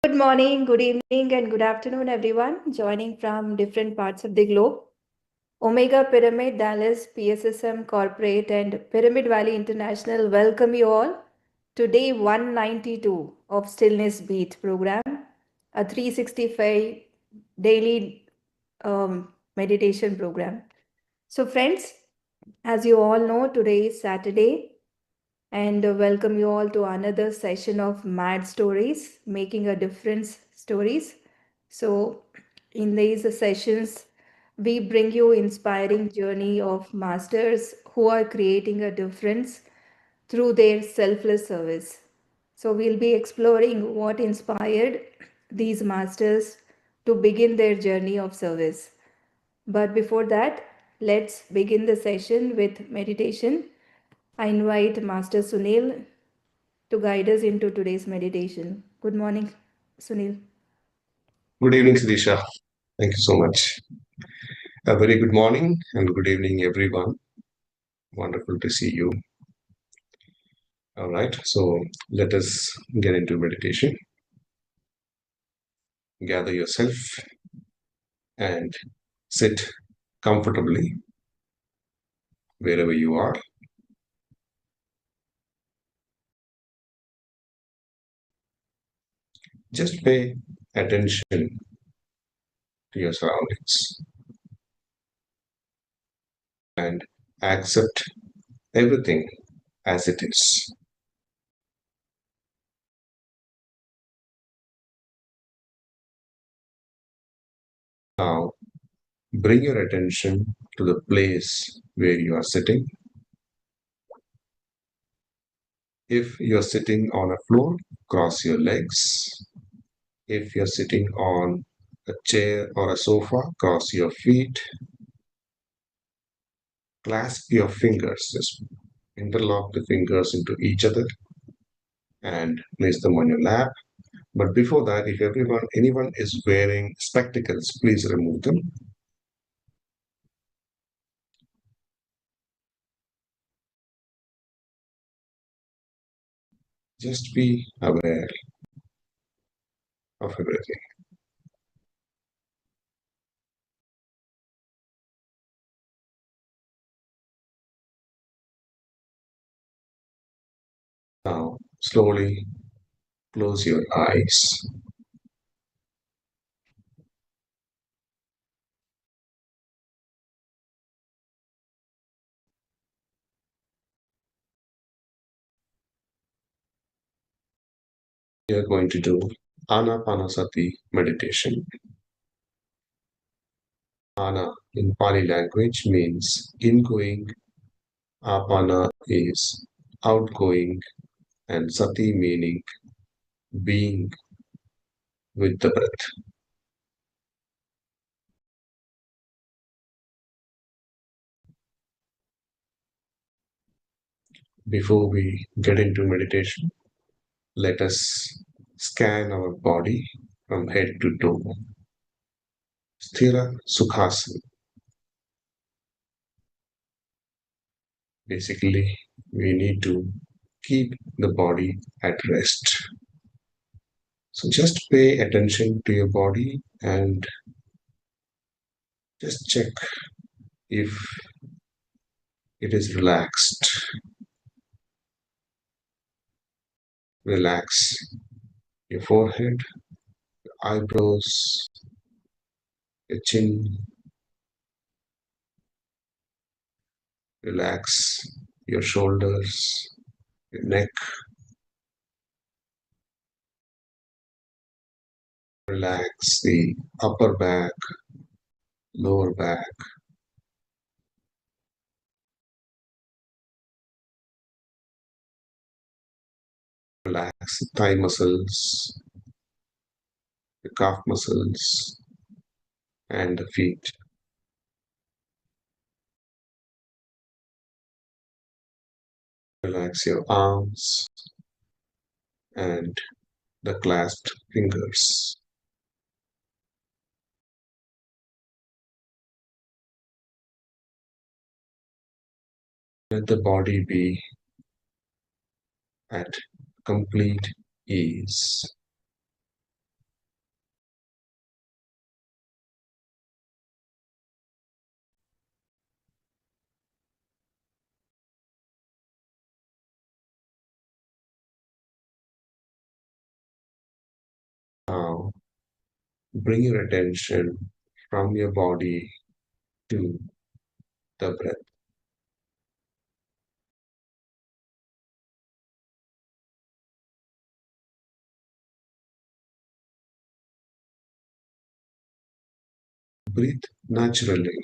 Good morning, good evening, and good afternoon, everyone joining from different parts of the globe. Omega Pyramid, Dallas, PSSM Corporate, and Pyramid Valley International welcome you all to day 192 of Stillness Beat program, a 365 daily meditation program. So, friends, as you all know, today is Saturday, and welcome you all to another session of Mad Stories, Making a Difference Stories. So, in these sessions, we bring you inspiring journey of masters who are creating a difference through their selfless service. So, we'll be exploring what inspired these masters to begin their journey of service. But before that, let's begin the session with meditation. I invite Master Sunil to guide us into today's meditation. Good morning, Sunil. Good evening, Sirisha. Thank you so much. A very good morning and good evening, everyone. Wonderful to see you. All right, so let us get into meditation. Gather yourself and sit comfortably wherever you are. Just pay attention to your surroundings and accept everything as it is. Now, bring your attention to the place where you are sitting. If you're sitting on a floor, cross your legs. If you're sitting on a chair or a sofa, cross your feet, clasp your fingers, just interlock the fingers into each other and place them on your lap. But before that, if anyone is wearing spectacles, please remove them. Just be aware of everything. Now, slowly close your eyes. We are going to do Ana-Pana-Sati Meditation. Ana in Pali language means ingoing, Apana is outgoing, and Sati meaning being with the breath. Before we get into meditation, let us scan our body from head to toe. Sthira Sukhasana. Basically, we need to keep the body at rest. So just pay attention to your body and just check if it is relaxed. Relax your forehead, your eyebrows, your chin. Relax your shoulders, your neck. Relax the upper back, lower back. Relax the thigh muscles, the calf muscles, and the feet. Relax your arms and the clasped fingers. Let the body be at complete ease. bring your attention from your body to the breath. Breathe naturally.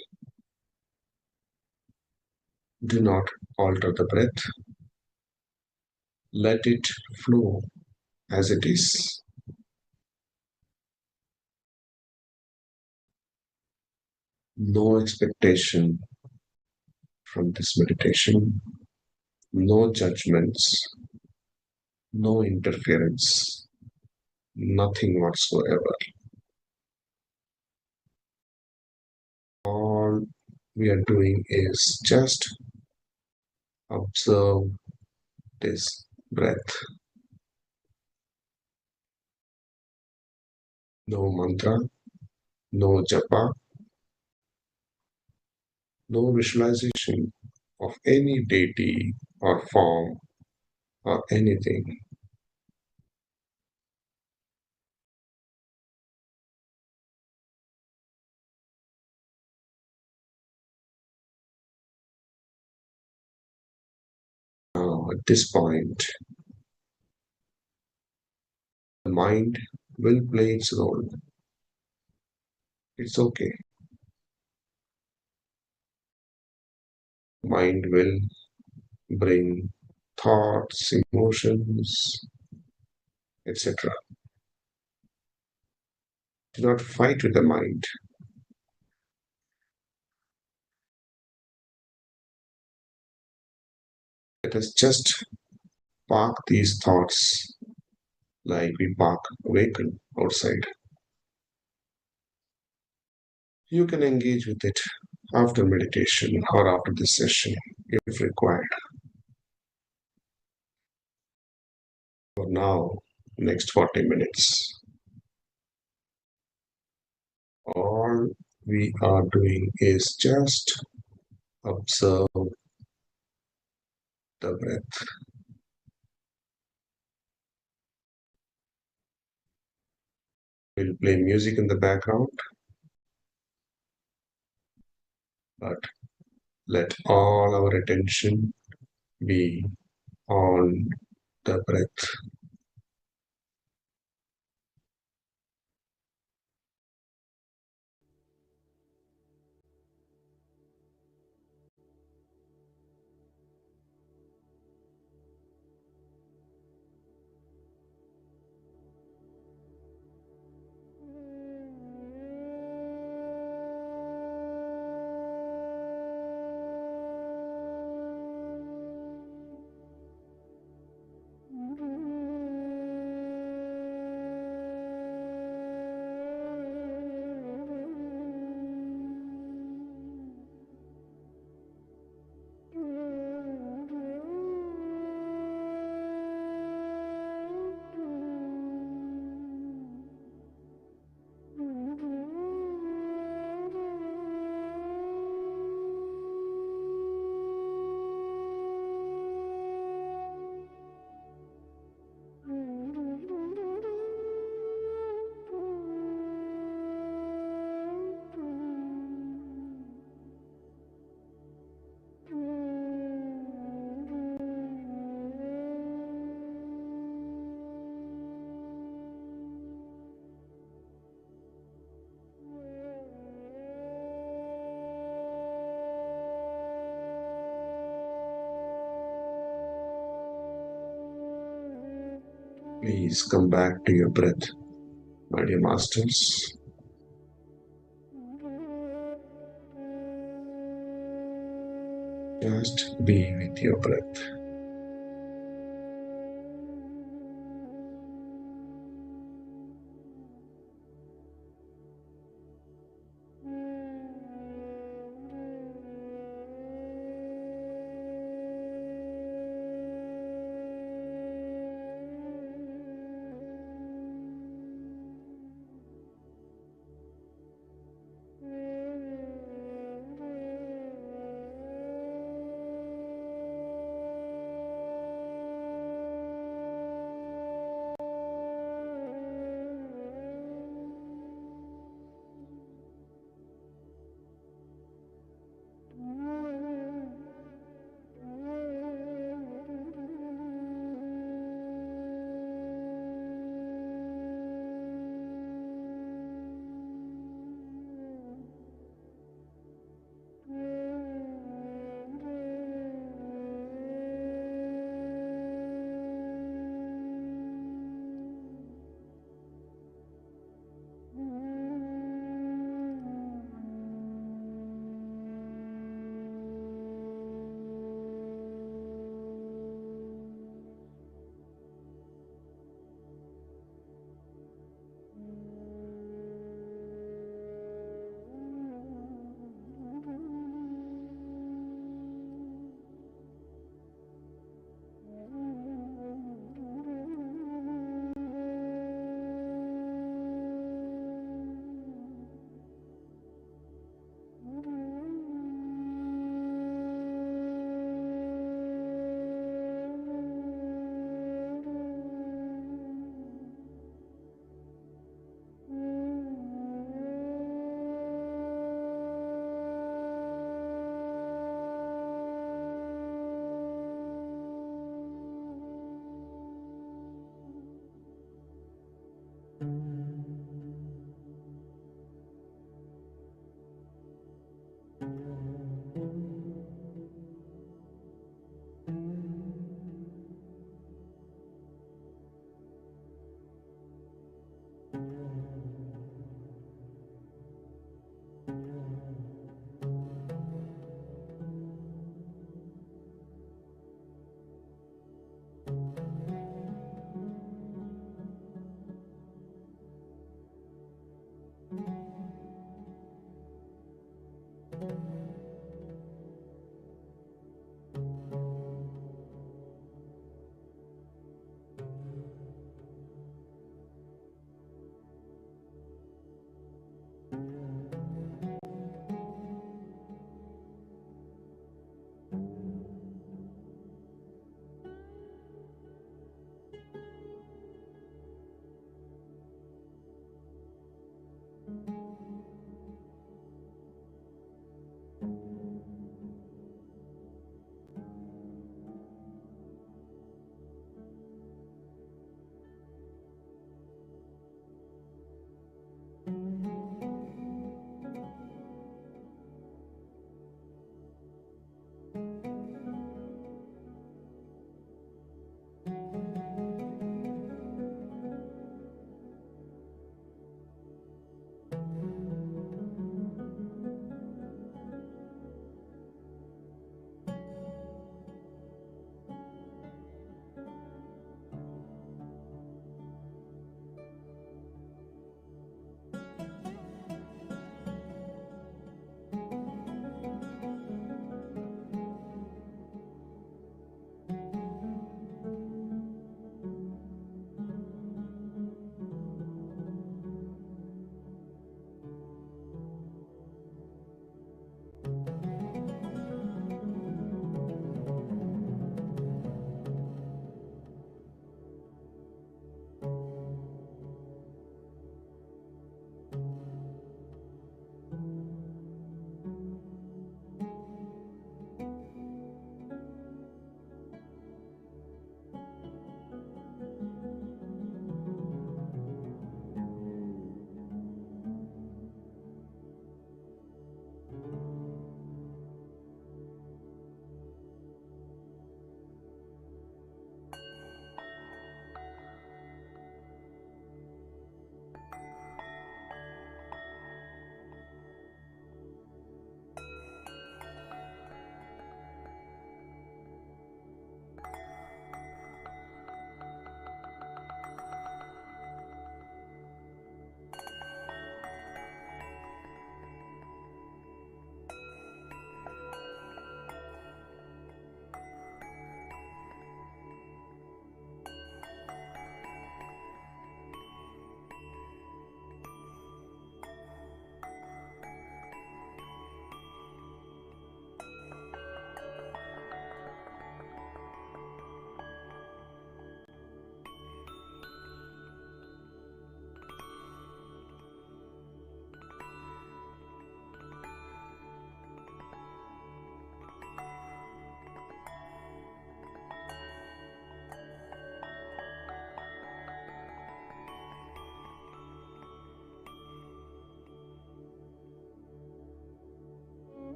Do not alter the breath. Let it flow as it is. No expectation from this meditation, no judgments, no interference, nothing whatsoever. All we are doing is just observe this breath. No mantra, no japa, no visualization of any deity or form or anything. Now, at this point, the mind will play its role. It's okay. Mind will bring thoughts, emotions, etc. Do not fight with the mind. Let us just park these thoughts like we park a vehicle outside. You can engage with it after meditation or after this session if required. For now, next 40 minutes, all we are doing is just observe the breath. We'll play music in the background, but let all our attention be on the breath. Please come back to your breath, my dear masters. Just be with your breath.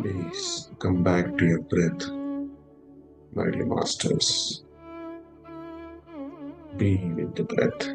Please come back to your breath, my dear masters. Be with the breath.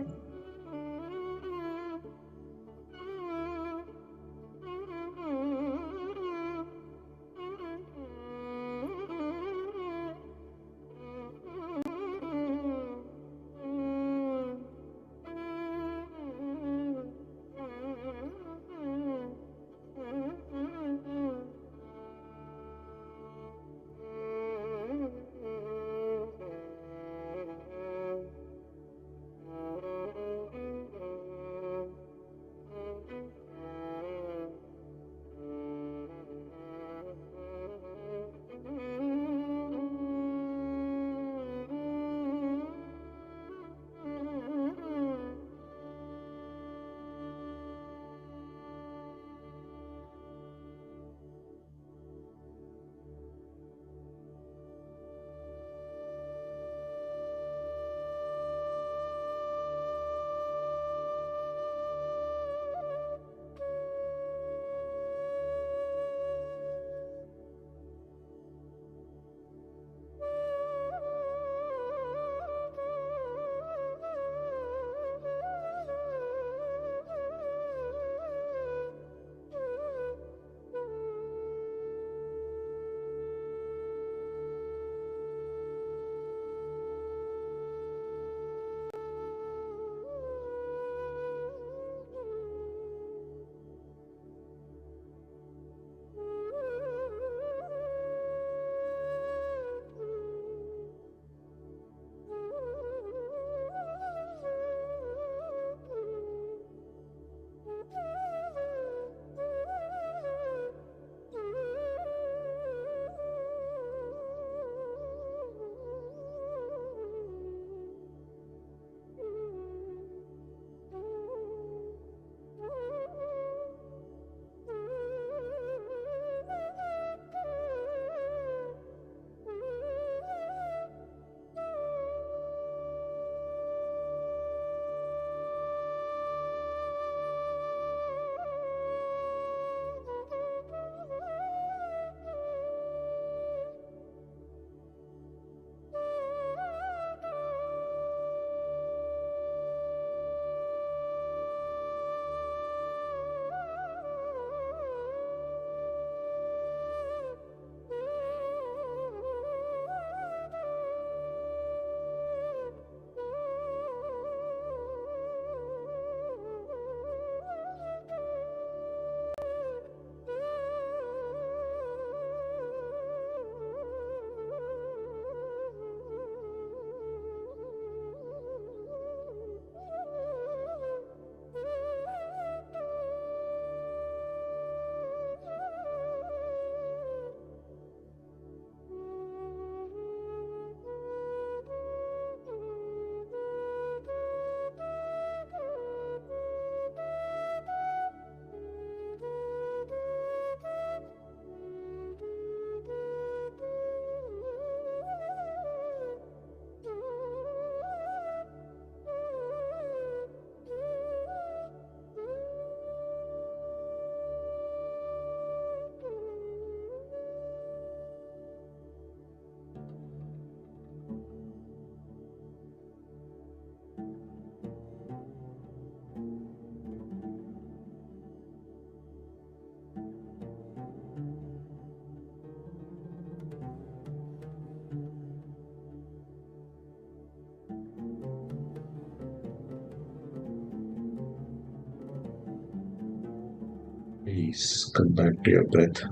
Please come back to your breath,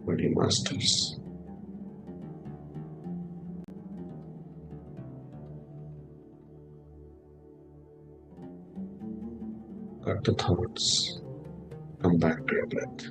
my dear masters. Cut the thoughts. Come back to your breath.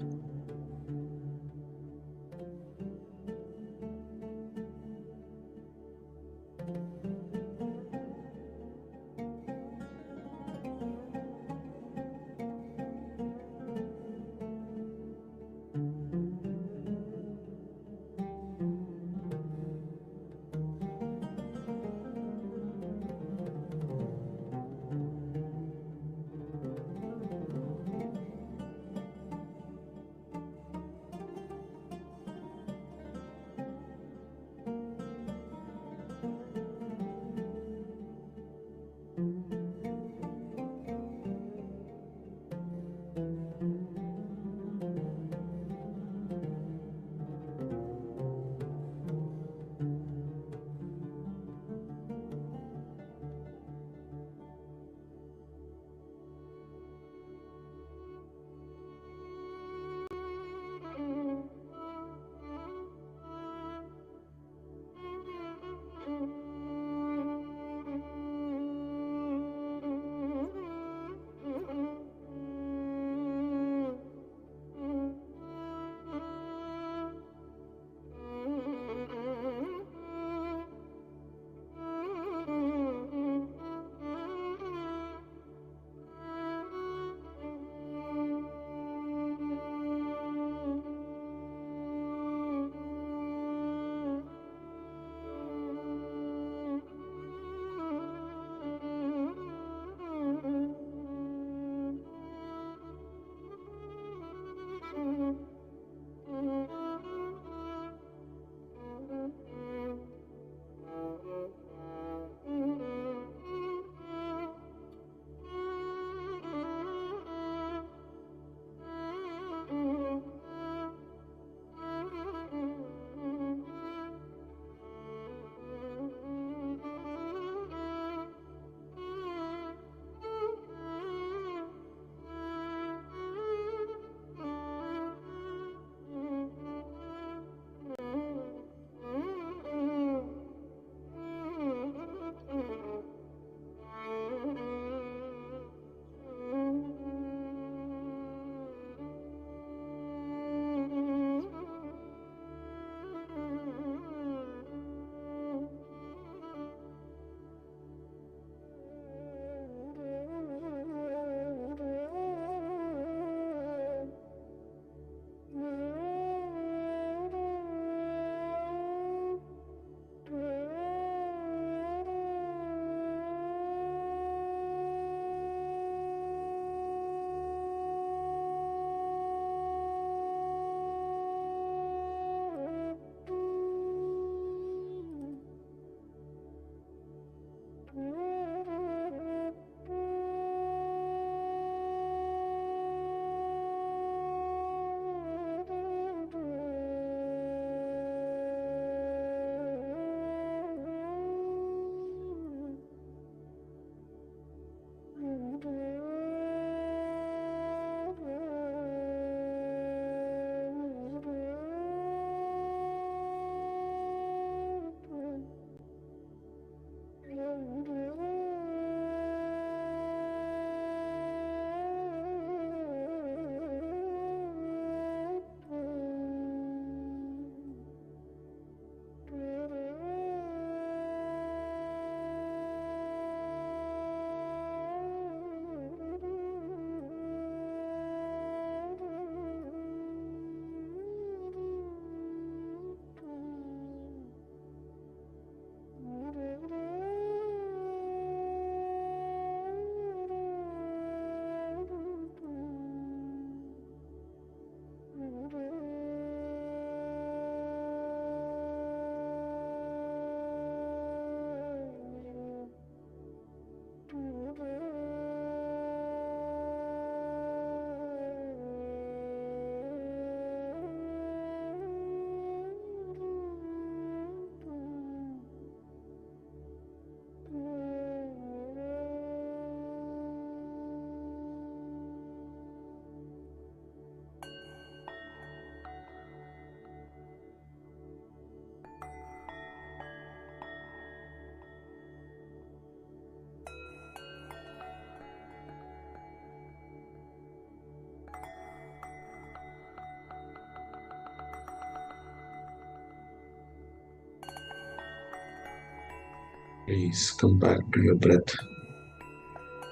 Please come back to your breath,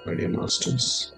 my dear masters.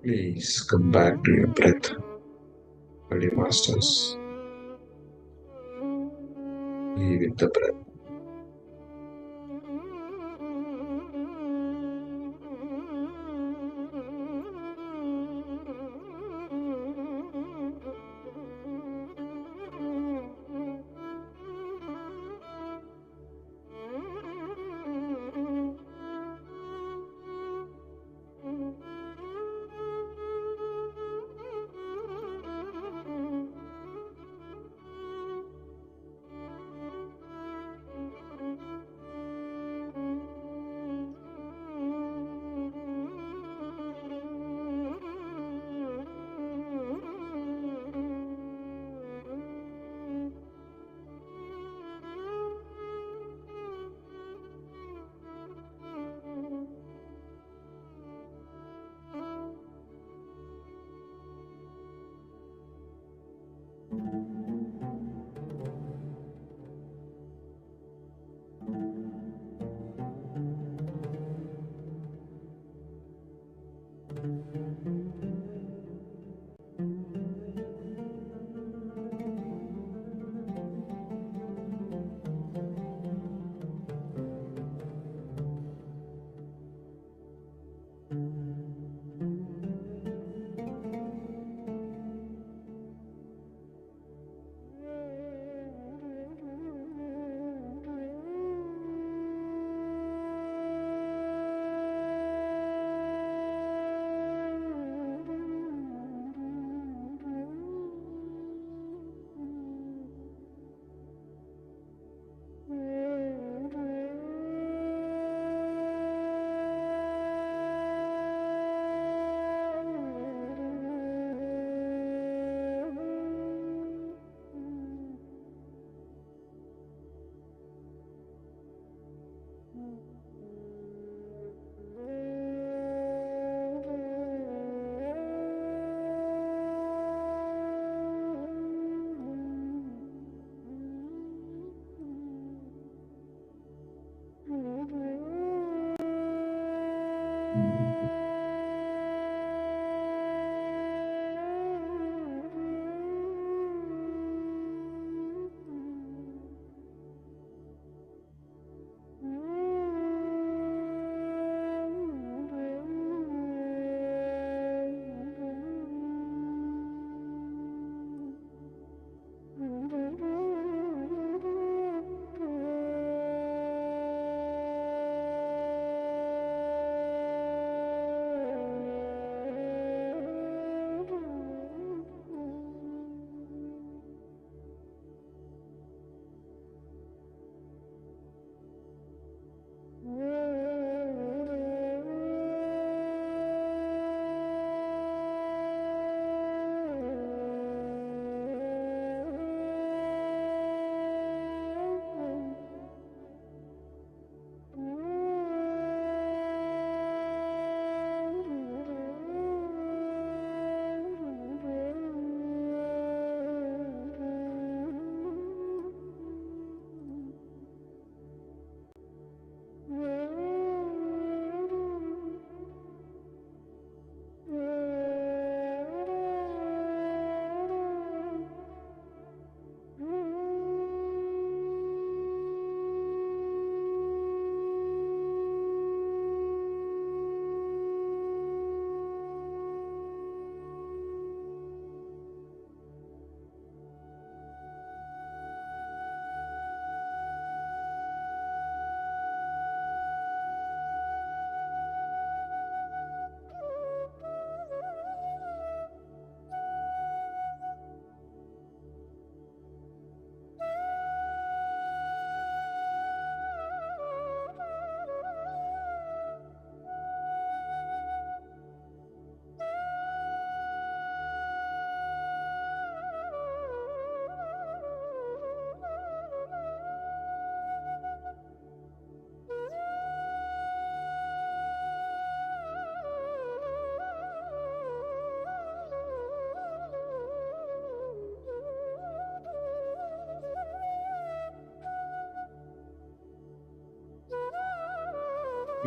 Please come back to your breath, my dear masters. Be with the breath.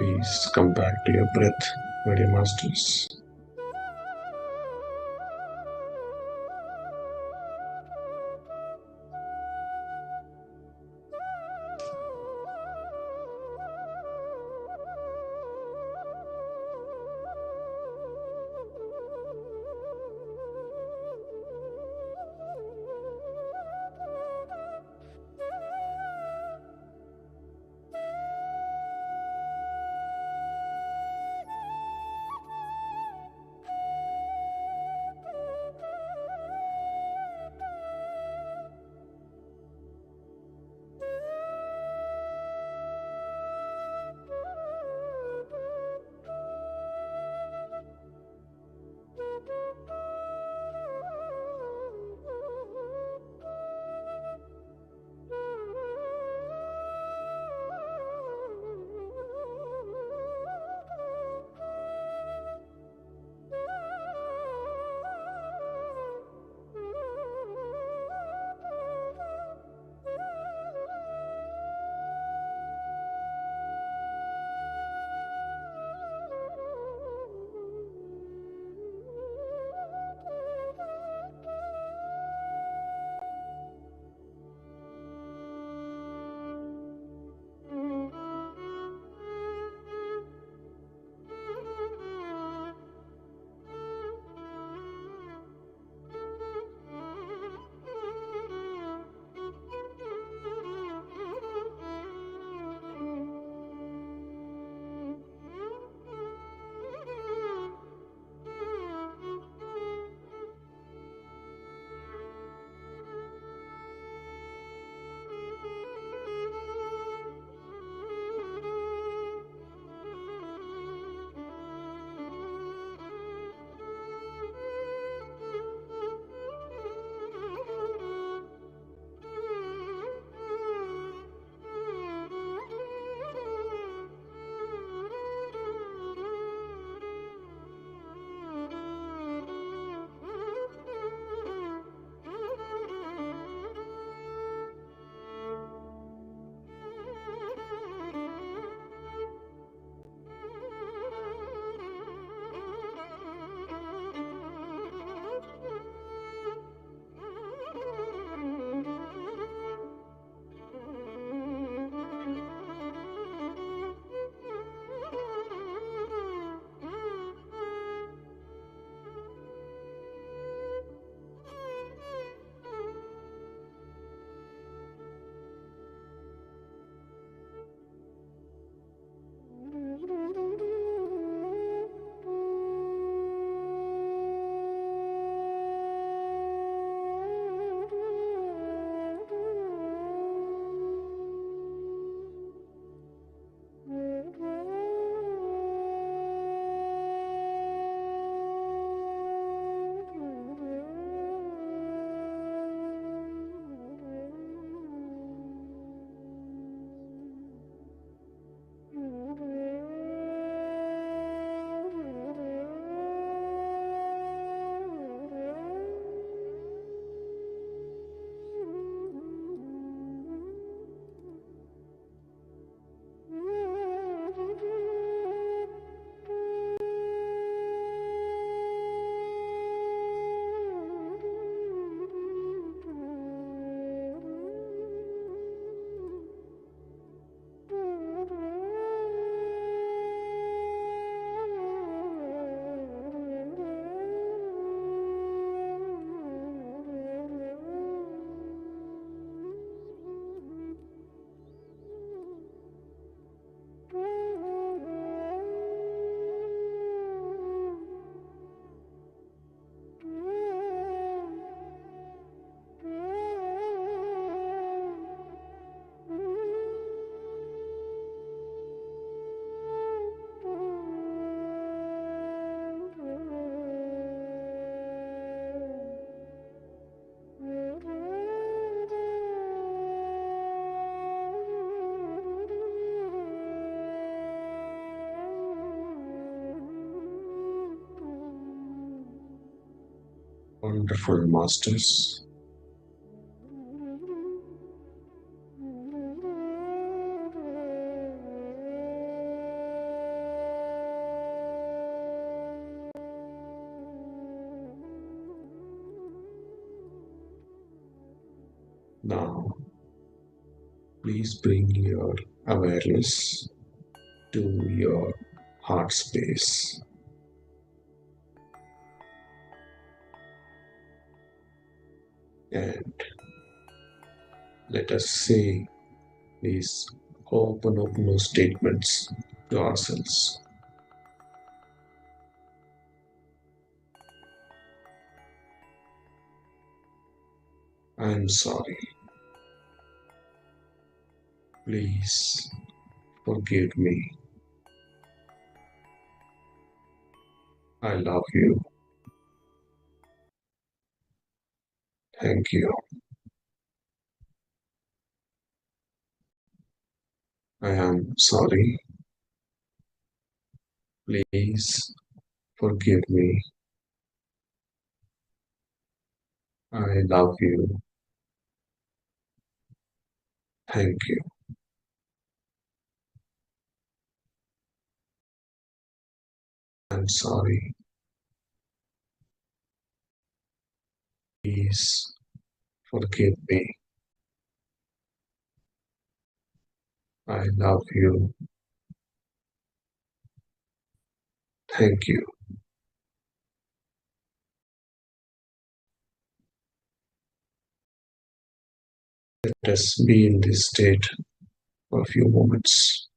Please come back to your breath, my dear masters. Wonderful masters. Now, please bring your awareness to your heart space. And let us say these open statements to ourselves. I am sorry. Please forgive me. I love you. Thank you. I am sorry. Please forgive me. I love you. Thank you. I'm sorry. Please forgive me. I love you. Thank you. Let us be in this state for a few moments.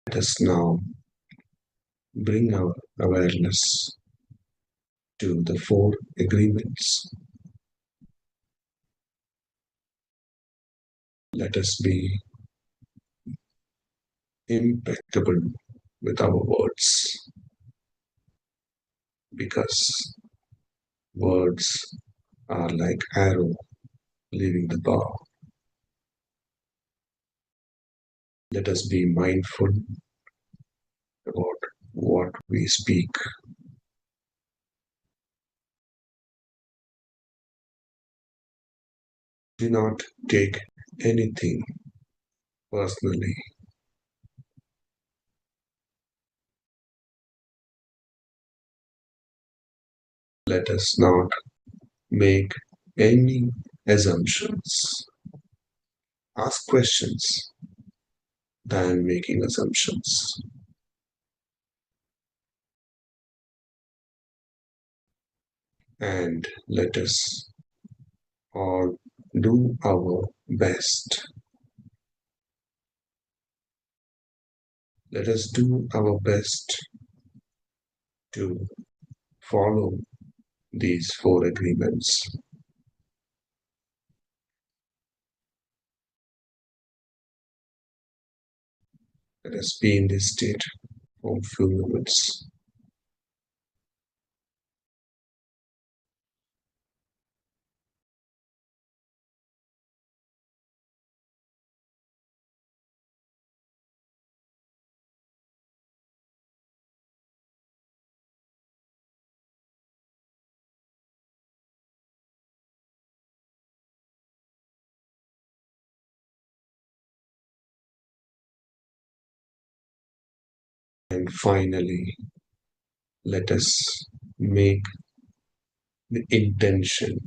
Let us now bring our awareness to the four agreements. Let us be impeccable with our words, because words are like arrow leaving the bow. Let us be mindful about what we speak. Do not take anything personally. Let us not make any assumptions. Ask questions than making assumptions. And let us all do our best. Let us do our best to follow these four agreements. Let us be in this state for a few moments. And finally, let us make the intention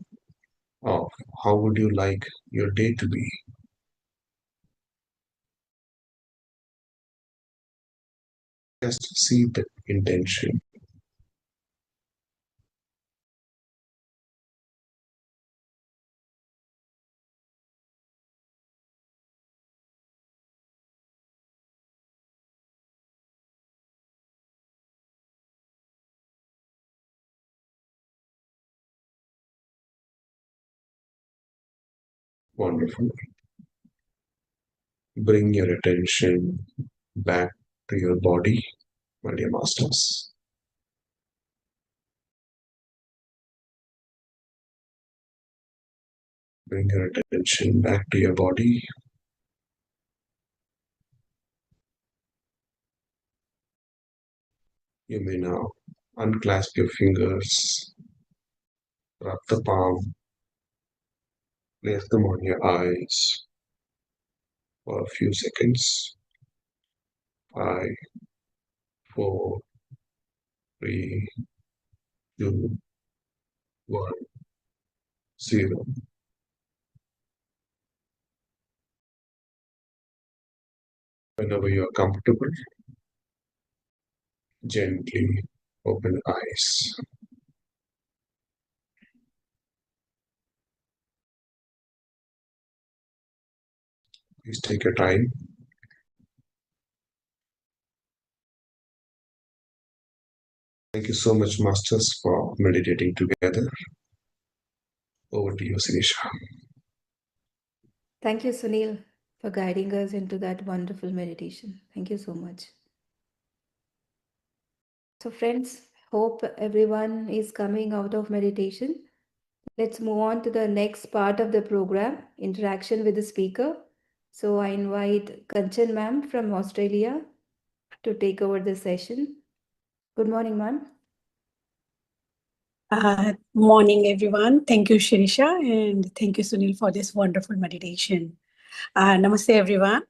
of how would you like your day to be. Just see the intention. Wonderful. Bring your attention back to your body, my dear masters. Bring your attention back to your body. You may now unclasp your fingers, rub the palm, place them on your eyes for a few seconds. 5, 4, 3, 2, 1, 0. Whenever you are comfortable, gently open eyes. Please take your time. Thank you so much, Masters, for meditating together. Over to you, Sirisha. Thank you, Sunil, for guiding us into that wonderful meditation. Thank you so much. So, friends, hope everyone is coming out of meditation. Let's move on to the next part of the program, interaction with the speaker. So, I invite Kanchan ma'am from Australia to take over the session. Good morning, ma'am. Morning, everyone. Thank you, Shirisha, and thank you, Sunil, for this wonderful meditation. Namaste, everyone.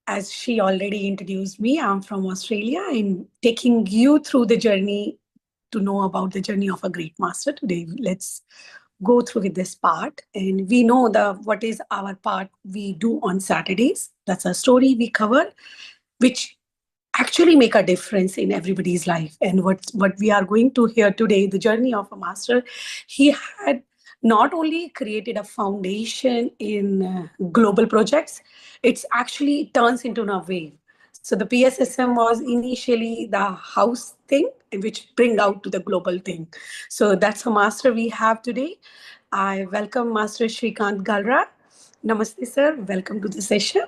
As she already introduced me, I'm from Australia. I'm taking you through the journey to know about the journey of a great master today. Let's go through with this part. And we know what is our part we do on Saturdays. That's a story we cover, which actually make a difference in everybody's life. And what we are going to hear today, the journey of a master, he had not only created a foundation in global projects, it's actually turns into a wave. So the PSSM was initially the house thing, which bring out to the global thing. So that's a master we have today. I welcome Master Sreekanth Galra. Namaste, sir. Welcome to the session.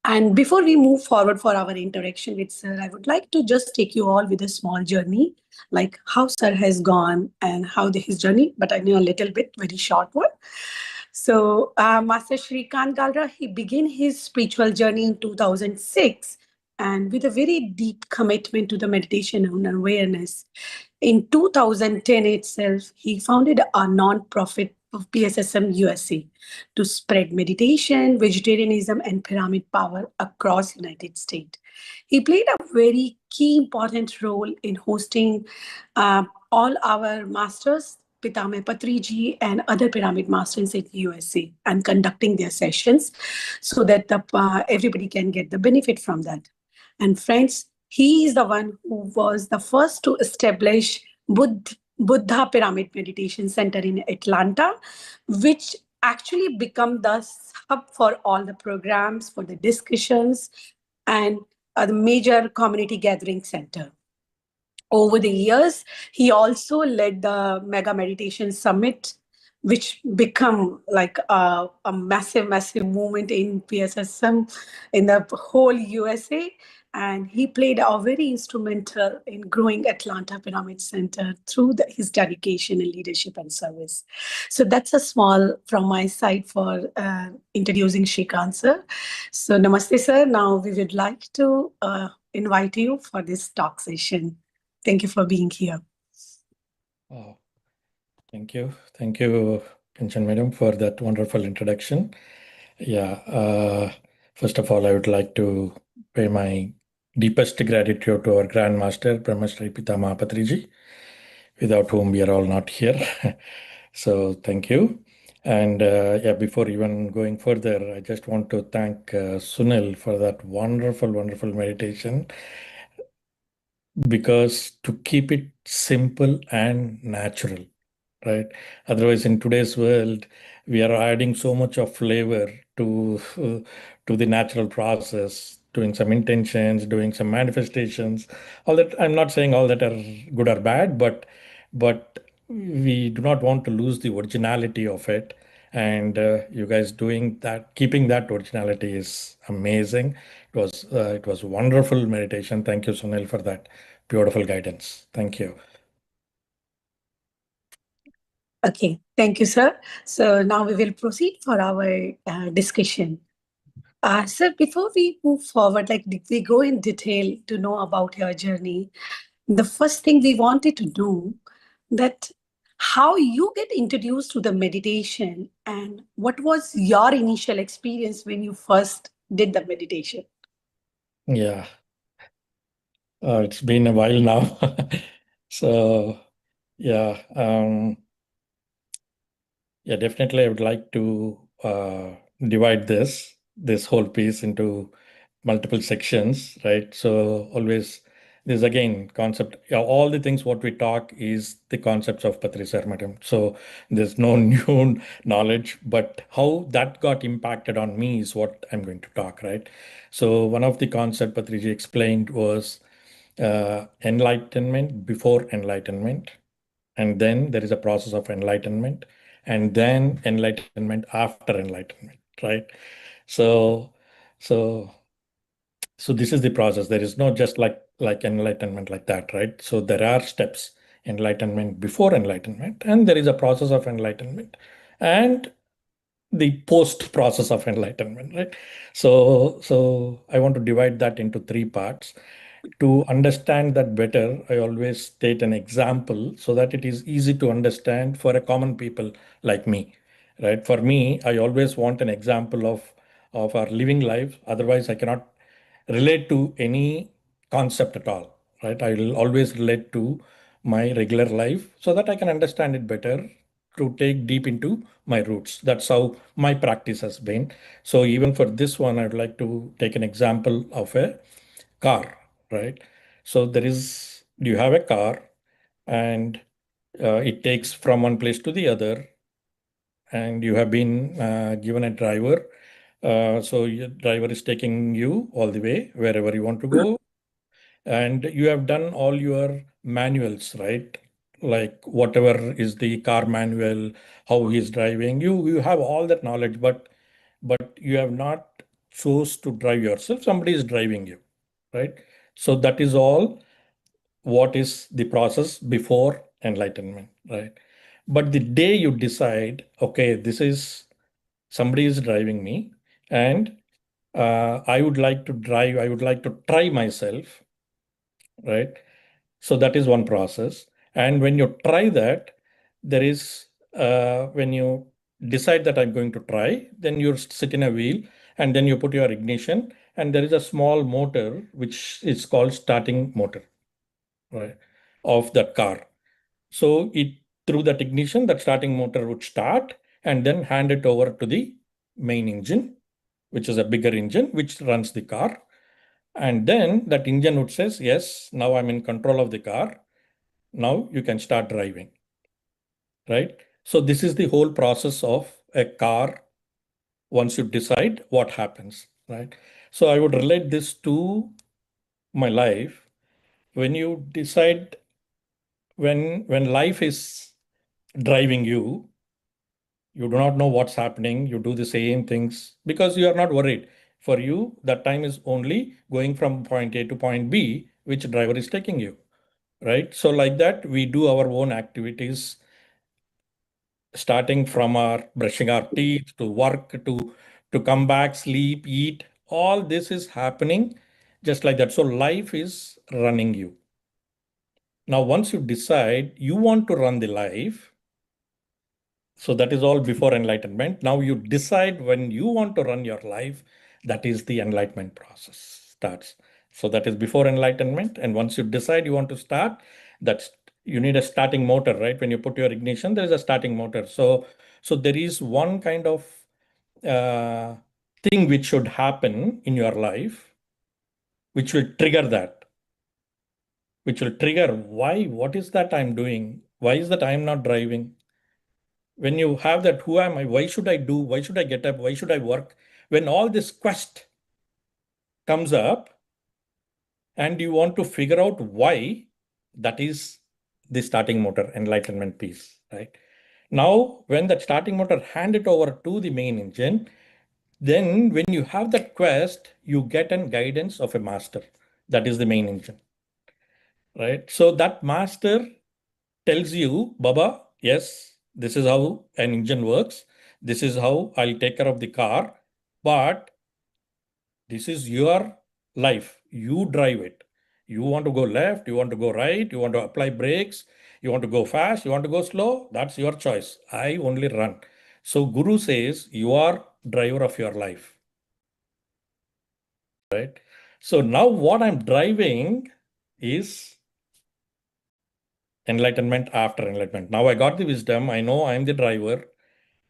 And before we move forward for our interaction with Sir, I would like to just take you all with a small journey, like how Sir has gone and how his journey, but I know a little bit, very short one. So Master Sreekanth Galra, he began his spiritual journey in 2006 and with a very deep commitment to the meditation and awareness. In 2010 itself, he founded a non-profit of PSSM USA to spread meditation, vegetarianism, and pyramid power across United States. He played a very key important role in hosting all our masters, Pitamaha Patriji and other pyramid masters in USA, and conducting their sessions so that everybody can get the benefit from that. And friends, he is the one who was the first to establish Buddha Pyramid Meditation Center in Atlanta, which actually become the hub for all the programs, for the discussions, and the major community gathering center. Over the years, he also led the Mega Meditation Summit, which become like a massive, massive movement in PSSM in the whole USA. And he played a very instrumental in growing Atlanta Pyramid Center through his dedication and leadership and service. So that's a small from my side for introducing Shrikant sir. So namaste sir. Now we would like to invite you for this talk session. Thank you for being here. Oh, thank you. Thank you, Kanchan Madam, for that wonderful introduction. Yeah, first of all, I would like to pay my deepest gratitude to our Grand Master, Brahmarshi Pitamaha Patriji, without whom we are all not here. So thank you. And yeah, before even going further, I just want to thank Sunil for that wonderful, wonderful meditation, because to keep it simple and natural, right? Otherwise, in today's world, we are adding so much of flavor to the natural process, doing some intentions, doing some manifestations. All that, I'm not saying all that are good or bad, but we do not want to lose the originality of it. And you guys doing that, keeping that originality is amazing. It was wonderful meditation. Thank you, Sunil, for that beautiful guidance. Thank you. Okay, thank you, sir. So now we will proceed for our discussion. Sir, before we move forward, like we go in detail to know about your journey, the first thing we wanted to know that how you get introduced to the meditation and what was your initial experience when you first did the meditation? Yeah, it's been a while now. So, yeah, yeah, definitely I would like to divide this whole piece into multiple sections, right? So always this again concept, yeah, all the things what we talk is the concepts of Patri Sir Madam. So there's no new knowledge, but how that got impacted on me is what I'm going to talk, right? So one of the concept Patriji explained was enlightenment before enlightenment, and then there is a process of enlightenment, and then enlightenment after enlightenment, right? So so so this is the process. There is no just like enlightenment like that, right? So there are steps: enlightenment before enlightenment, and there is a process of enlightenment, and the post process of enlightenment, right? So I want to divide that into three parts. To understand that better, I always state an example so that it is easy to understand for a common people like me, right? For me, I always want an example of our living life. Otherwise, I cannot relate to any concept at all, right? I will always relate to my regular life so that I can understand it better, to take deep into my roots. That's how my practice has been. So even for this one, I'd like to take an example of a car, right? So you have a car, and it takes from one place to the other, and you have been given a driver. So your driver is taking you all the way wherever you want to go, and you have done all your manuals, right? Like whatever is the car manual, how he's driving, you have all that knowledge, but you have not chose to drive yourself. Somebody is driving you, right? So that is all what is the process before enlightenment, right? But the day you decide, okay, this is somebody is driving me, and I would like to drive, I would like to try myself, right? So that is one process. And when you try that, there is, when you decide that I'm going to try, then you sit in a wheel, and then you put your ignition, and there is a small motor which is called starting motor, right, of that car. So it, through that ignition, that starting motor would start and then hand it over to the main engine, which is a bigger engine which runs the car. And then that engine would says, yes, now I'm in control of the car. Now you can start driving, right? So this is the whole process of a car. Once you decide, what happens, right? So I would relate this to my life. When you decide, when life is driving you, you do not know what's happening. You do the same things because you are not worried. For you, that time is only going from point A to point B, which driver is taking you, right? So like that, we do our own activities, starting from our brushing our teeth to work to come back, sleep, eat. All this is happening just like that. So life is running you. Now, once you decide you want to run the life, so that is all before enlightenment. Now you decide when you want to run your life, that is the enlightenment process starts. So that is before enlightenment. And once you decide you want to start, that's, you need a starting motor, right? When you put your ignition, there is a starting motor. So there is one kind of uh, thing which should happen in your life, which will trigger that, which will trigger why, what is that I'm doing? Why is that I'm not driving? When you have that, who am I? Why should I do? Why should I get up? Why should I work? When all this quest comes up and you want to figure out why, that is the starting motor, enlightenment piece, right? Now, when that starting motor hand it over to the main engine, then when you have that quest, you get an guidance of a master. That is the main engine, right? So that master tells you, Baba, yes, this is how an engine works. This is how I'll take care of the car. But this is your life. You drive it. You want to go left, you want to go right, you want to apply brakes, you want to go fast, you want to go slow. That's your choice. I only run. So Guru says you are driver of your life, right? So now what I'm driving is enlightenment after enlightenment. Now I got the wisdom. I know I'm the driver.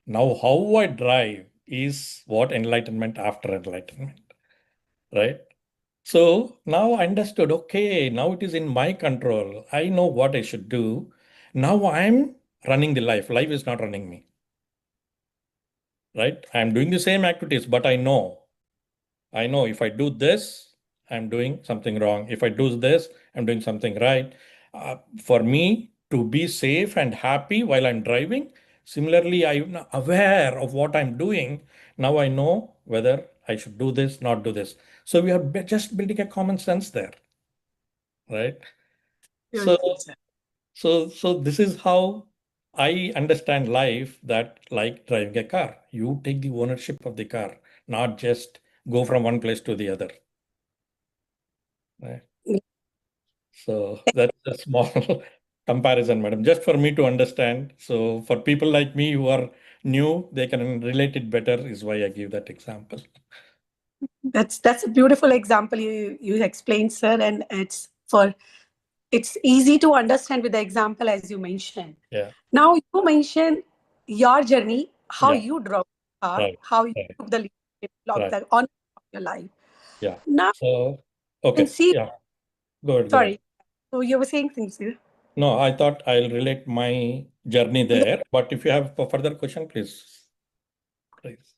Now how I drive is what enlightenment after enlightenment, right? So now I understood, okay, now it is in my control. I know what I should do. Now I'm running the life. Life is not running me, right? I'm doing the same activities, but I know if I do this, I'm doing something wrong. If I do this, I'm doing something right. For me to be safe and happy while I'm driving, similarly, I'm aware of what I'm doing. Now I know whether I should do this, not do this. So we are just building a common sense there, right? So, Beautiful, sir. so this is how I understand life, that like driving a car, you take the ownership of the car, not just go from one place to the other. Right. So that's a small comparison, madam, just for me to understand. So for people like me who are new, they can relate it better, is why I give that example. That's a beautiful example you explained, sir, and it's easy to understand with the example as you mentioned. Yeah. Now you mentioned your journey, how Yeah. you drove the car, Right. how you Right. took the leadership of Right. the on your life. Yeah. Now So, you can okay. see. Yeah. Go ahead. Go ahead. Sorry, so you were saying things here. No, I thought I'll relate my journey there, but if you have a further question, please.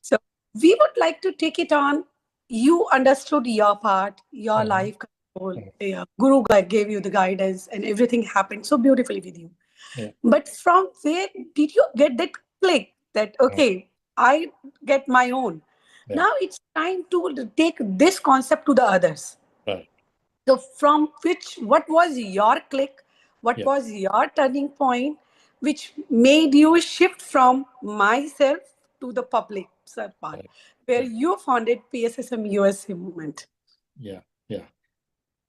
So we would like to take it on. You understood your part, your Mhm. life control. Yeah, Guru gave you the guidance, and everything happened so beautifully with you. Yeah. But from where did you get that click that, okay, I get my own? Yeah. Now it's time to take this concept to the others. Right. So from what was your click? What Yeah. was your turning point, which made you shift from myself to the public part, Right. where Right. you founded PSSM USA movement? Yeah. Yeah.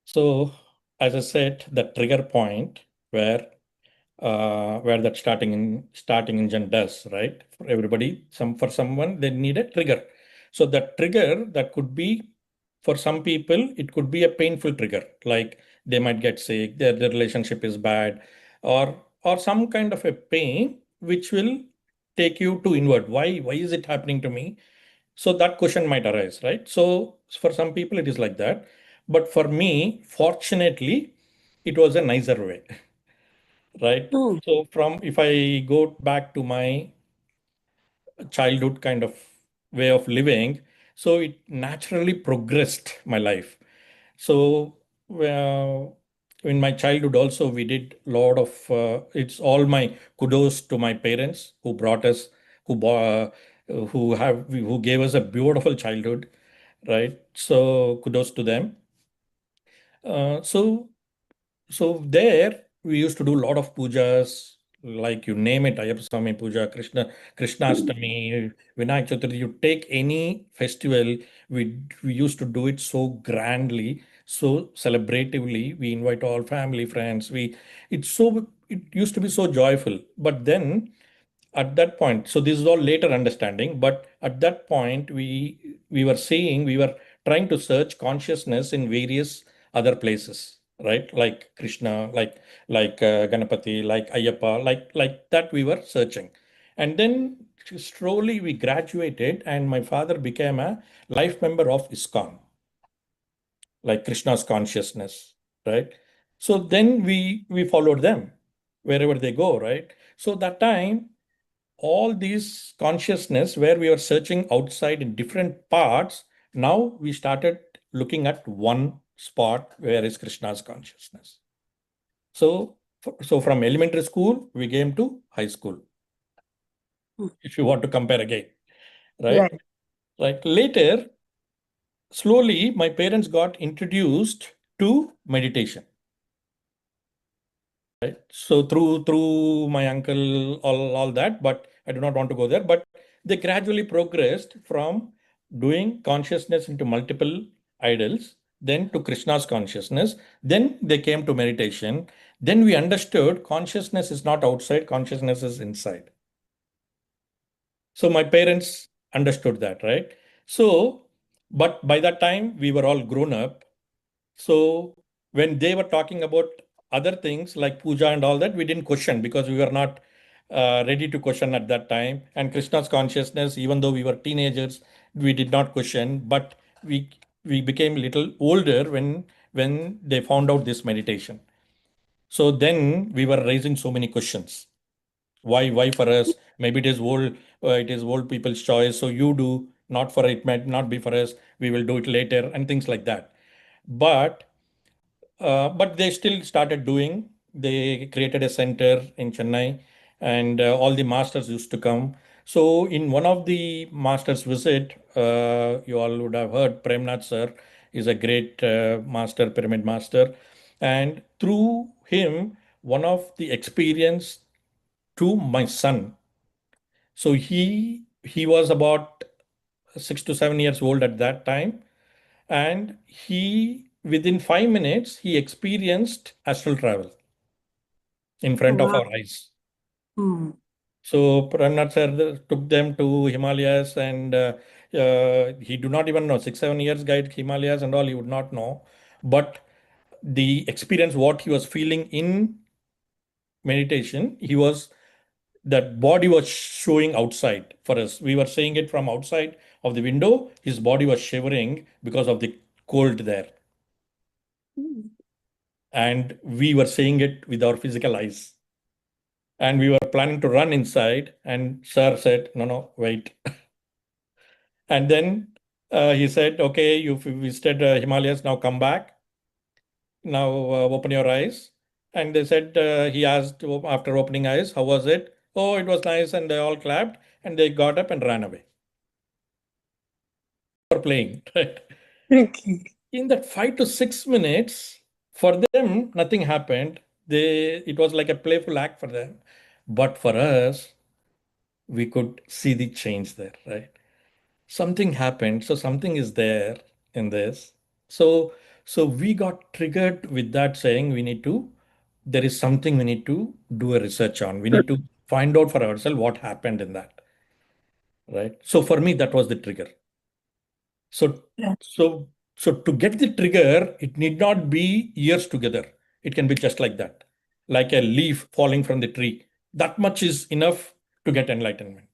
So as I said, the trigger point where that starting engine does, right? For everybody, for someone, they need a trigger. So that trigger, that could be, for some people, it could be a painful trigger, like they might get sick, their relationship is bad, or some kind of a pain which will take you to inward. Why is it happening to me? So that question might arise, right? So for some people it is like that, but for me, fortunately, it was a nicer way. Right. Hmm. So if I go back to my childhood kind of way of living, so it naturally progressed my life. So in my childhood also, we did a lot of, it's all my kudos to my parents who brought us, who gave us a beautiful childhood, right? So kudos to them. Uh, so So there we used to do a lot of pujas, like you name it, Ayyappa Swami puja, Krishnastami, Vinayak Chaturthi. You take any festival, we used to do it so grandly, so celebratively. We invite all family, friends. It used to be so joyful. But then at that point, so this is all later understanding, but at that point we were trying to search consciousness in various other places, right? Like Krishna, like Ganapati, like Ayyappa, like that we were searching. And then slowly we graduated, and my father became a life member of ISKCON, like Krishna's consciousness, right? So then we followed them wherever they go, right? So that time, all these consciousness where we were searching outside in different parts, now we started looking at one spot where is Krishna's consciousness. So So from elementary school, we came to high school, if you want to compare again, right? Right. Like later, slowly, my parents got introduced to meditation. Right. So through my uncle, all that, but I do not want to go there. But they gradually progressed from doing consciousness into multiple idols, then to Krishna's consciousness. Then they came to meditation. Then we understood consciousness is not outside, consciousness is inside. So my parents understood that, right? So, but by that time we were all grown up. So when they were talking about other things like puja and all that, we didn't question because we were not ready to question at that time. And Krishna's consciousness, even though we were teenagers, we did not question. But we became a little older when they found out this meditation. So then we were raising so many questions. Why for us? Maybe it is old people's choice. So you do, not for it might not be for us. We will do it later and things like that. But they still started doing. They created a center in Chennai, and all the masters used to come. So in one of the masters visit, you all would have heard Premnath sir is a great master, pyramid master, and through him, one of the experience to my son. So he was about 6 to 7 years old at that time, and he within 5 minutes he experienced astral travel in front of Wow. our eyes. Hmm. So Pramnath sir took them to Himalayas, and he do not even know 6 7 years guide Himalayas and all, he would not know, but the experience what he was feeling in meditation, he was that body was showing outside for us. We were seeing it from outside of the window. His body was shivering because of the cold there. Hmm. And we were seeing it with our physical eyes. And we were planning to run inside, and sir said, no, wait. And then he said, okay, you've visited Himalayas, now come back. Now open your eyes. And they said, he asked after opening eyes, how was it? Oh, it was nice. And they all clapped, and they got up and ran away for playing. Right? Okay. In that 5 to 6 minutes, for them, nothing happened. It was like a playful act for them. But for us, we could see the change there, right? Something happened. So something is there in this. So so we got triggered with that saying there is something we need to do a research on. We need to find out for ourselves what happened in that. Right. So for me, that was the trigger. So Yeah. so to get the trigger, it need not be years together. It can be just like that, like a leaf falling from the tree. That much is enough to get enlightenment.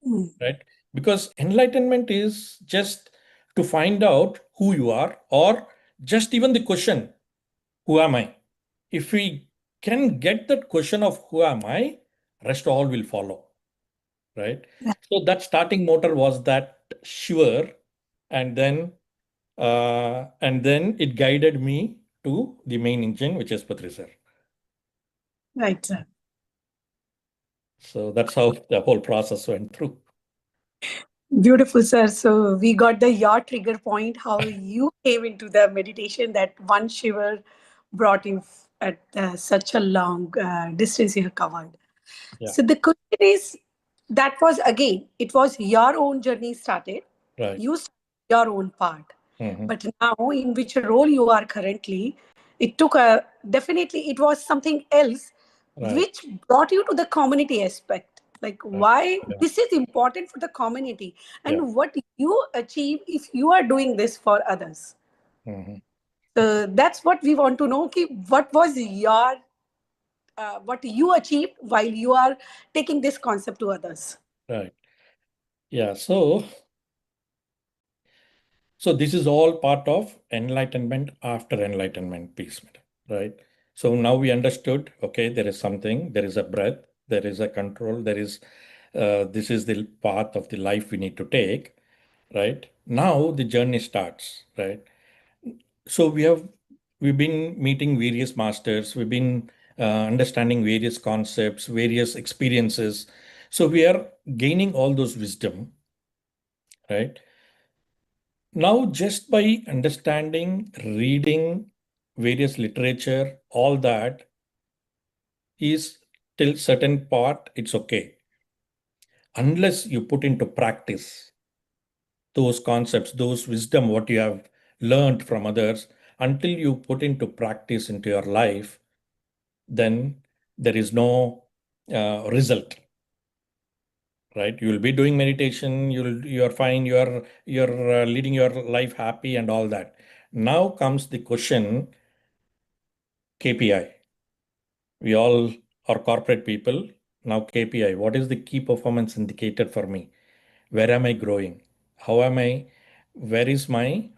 Hmm. Right? Because enlightenment is just to find out who you are, or just even the question, who am I? If we can get that question of who am I, rest all will follow. Right? Yeah. So that starting motor was that shiver, and then it guided me to the main engine, which is Patri sir. Right, sir. So that's how the whole process went through. Beautiful, sir. So we got your trigger point, how you came into the meditation, that one shiver brought you at such a long distance you have covered. Yeah. So the question is, that was again, it was your own journey started. Right. You started your own part. Mhm. But now, in which role you are currently, it took a definitely, it was something else Right. which brought you to the community aspect. Like, Right. why Yeah. this is important for the community, Yeah. and what you achieve if you are doing this for others. Mhm. So that's what we want to know. What was your what you achieved while you are taking this concept to others? Right. Yeah. So this is all part of enlightenment after enlightenment piece, right? So now we understood, okay, there is something, there is a breath, there is a control, this is the path of the life we need to take, right? Now the journey starts, right? So we have we've been meeting various masters, we've been understanding various concepts, various experiences. So we are gaining all those wisdom, right? Now, just by understanding, reading various literature, all that is till certain part, it's okay. Unless you put into practice those concepts, those wisdom, what you have learned from others, until you put into practice into your life, then there is no result, right? You will be doing meditation, you're fine, you're leading your life happy and all that. Now comes the question, KPI. We all are corporate people. Now KPI, what is the key performance indicator for me? Where am I growing? How am I? Where is my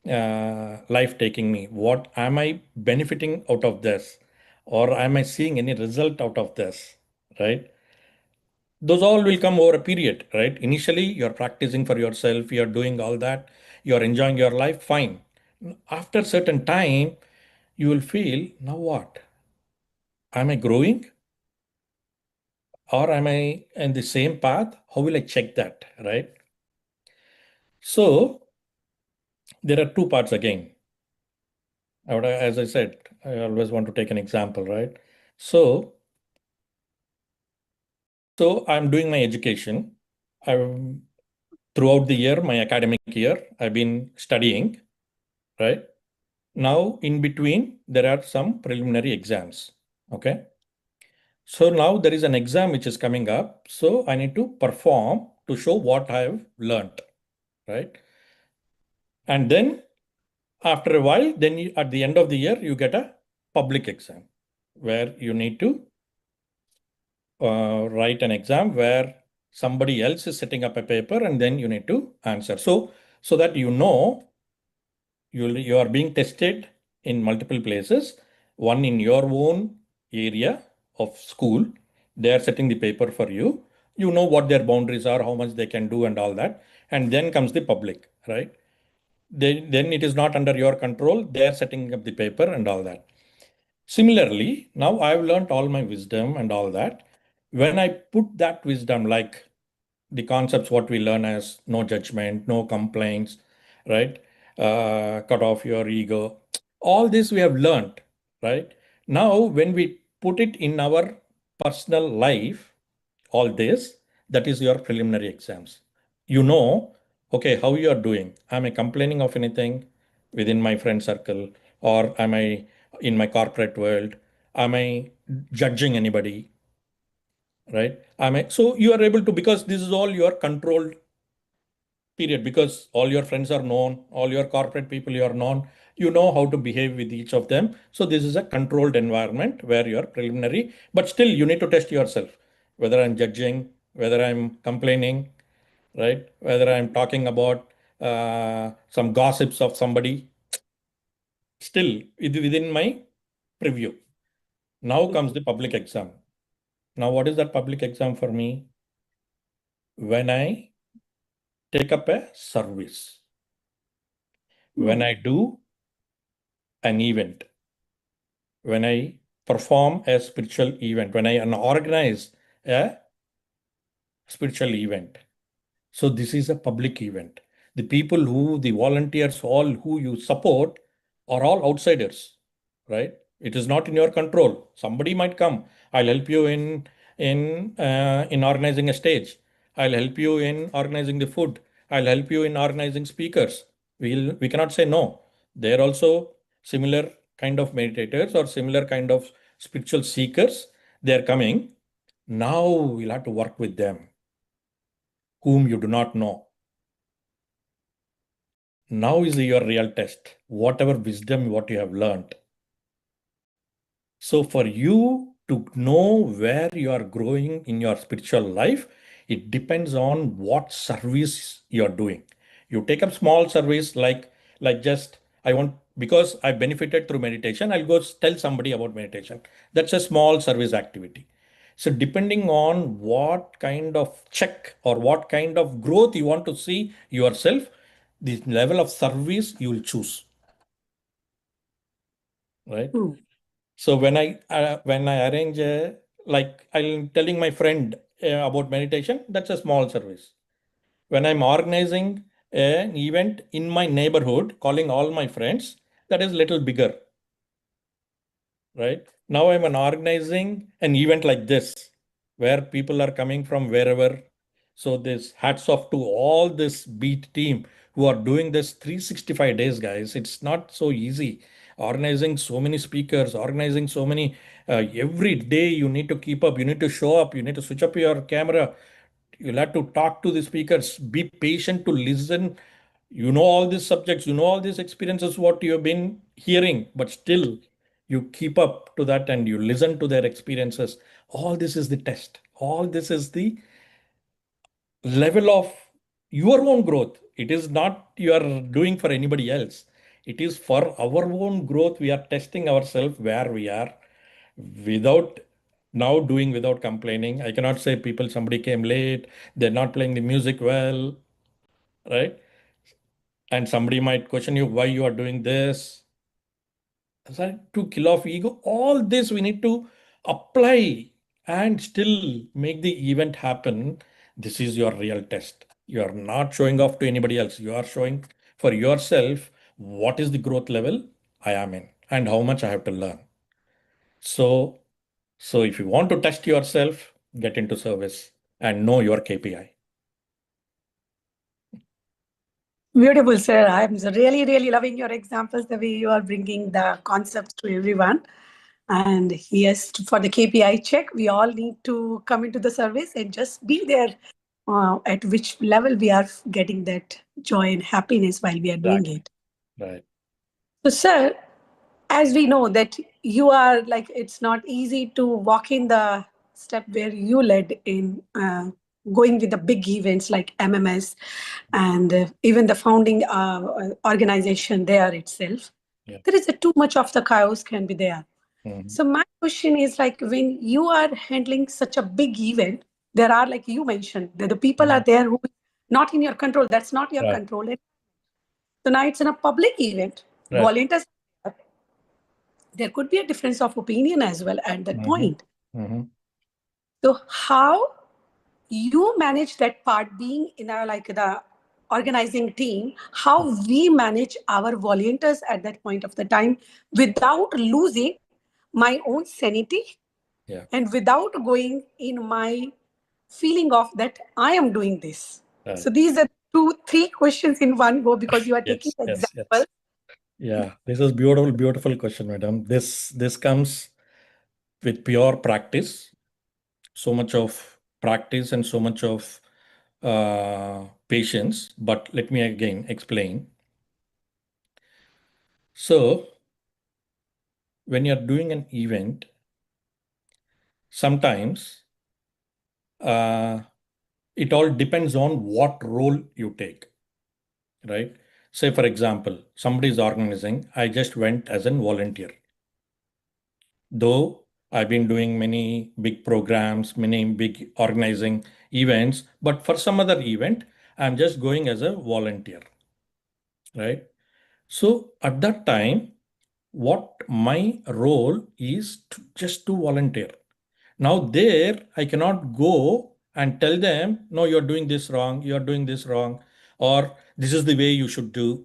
life taking me? What am I benefiting out of this? Or am I seeing any result out of this? Right? Those all will come over a period, right? Initially, you're practicing for yourself, you're doing all that, you're enjoying your life, fine. After certain time, you will feel, now what? Am I growing? Or am I in the same path? How will I check that, right? So there are two parts again. As I said, I always want to take an example, right? So I'm doing my education. I'm throughout the year, my academic year, I've been studying, right? Now, in between, there are some preliminary exams, okay? So now there is an exam which is coming up. So I need to perform to show what I have learned, right? And then after a while, then at the end of the year, you get a public exam where you need to write an exam where somebody else is setting up a paper and then you need to answer. So that you know you are being tested in multiple places, one in your own area of school, they are setting the paper for you. You know what their boundaries are, how much they can do and all that. And then comes the public, right? Then it is not under your control. They are setting up the paper and all that. Similarly, now I've learned all my wisdom and all that. When I put that wisdom, like the concepts, what we learn as no judgment, no complaints, right? Cut off your ego. All this we have learned, right? Now, when we put it in our personal life, all this, that is your preliminary exams. You know, okay, how you are doing. Am I complaining of anything within my friend circle? Or am I in my corporate world? Am I judging anybody? Right? So you are able to, because this is all your controlled period, because all your friends are known, all your corporate people you are known, you know how to behave with each of them. So this is a controlled environment where you are preliminary, but still you need to test yourself, whether I'm judging, whether I'm complaining, right? Whether I'm talking about some gossips of somebody, still within my preview. Now comes the public exam. Now, what is that public exam for me? When I take up a service, when I do an event, when I perform a spiritual event, when I organize a spiritual event. So this is a public event. The people the volunteers, all who you support are all outsiders, right? It is not in your control. Somebody might come. I'll help you in organizing a stage. I'll help you in organizing the food. I'll help you in organizing speakers. We cannot say no. They're also similar kind of meditators or similar kind of spiritual seekers. They're coming. Now we'll have to work with them, whom you do not know. Now is your real test, whatever wisdom, what you have learned. So for you to know where you are growing in your spiritual life, it depends on what service you're doing. You take up small service like just I want, because I benefited through meditation, I'll go tell somebody about meditation. That's a small service activity. So depending on what kind of check or what kind of growth you want to see yourself, the level of service you will choose. right? Hmm. So when I arrange like I'm telling my friend about meditation, that's a small service. When I'm organizing an event in my neighborhood, calling all my friends, that is little bigger, right? Now I'm organizing an event like this, where people are coming from wherever. So this hats off to all this beat team who are doing this 365 days, guys. It's not so easy. Organizing so many speakers, organizing so many, every day you need to keep up, you need to show up, you need to switch up your camera, you'll have to talk to the speakers, be patient to listen. You know all these subjects, you know all these experiences, what you have been hearing, but still you keep up to that and you listen to their experiences. All this is the test. All this is the level of your own growth. It is not you are doing for anybody else. It is for our own growth. We are testing ourselves where we are without now doing without complaining. I cannot say people, somebody came late, they're not playing the music well, right? And somebody might question you why you are doing this. So to kill off ego, all this we need to apply and still make the event happen. This is your real test. You are not showing off to anybody else. You are showing for yourself what is the growth level I am in and how much I have to learn. So, if you want to test yourself, get into service and know your KPI. Beautiful, sir. I'm really, really loving your examples, the way you are bringing the concepts to everyone. And yes, for the KPI check, we all need to come into the service and just be there at which level we are getting that joy and happiness while we are doing Exactly. it. Right. So, sir, as we know that you are like, it's not easy to walk in the step where you led in going with the big events like MMS and even the founding organization there itself. Yeah. There is a too much of the chaos can be there. Mhm. So my question is like, when you are handling such a big event, there are, like you mentioned, that the people are there who not in your control. That's not your Right. control. So now it's in a public event. Right. Volunteers, there could be a difference of opinion as well at that point. Mhm. So how you manage that part, being in a like the organizing team, how we manage our volunteers at that point of the time without losing my own sanity Yeah. and without going in my feeling of that I am doing this. Right. So these are 2-3 questions in one go because you are taking Yes. examples. Yeah, this is beautiful question, madam. This comes with pure practice, so much of practice and so much of patience. But let me again explain. So when you're doing an event, sometimes it all depends on what role you take, right? Say, for example, somebody is organizing. I just went as a volunteer. Though I've been doing many big programs, many big organizing events, but for some other event, I'm just going as a volunteer, right? So at that time, what my role is just to volunteer. Now there, I cannot go and tell them, no, you're doing this wrong, you're doing this wrong, or this is the way you should do.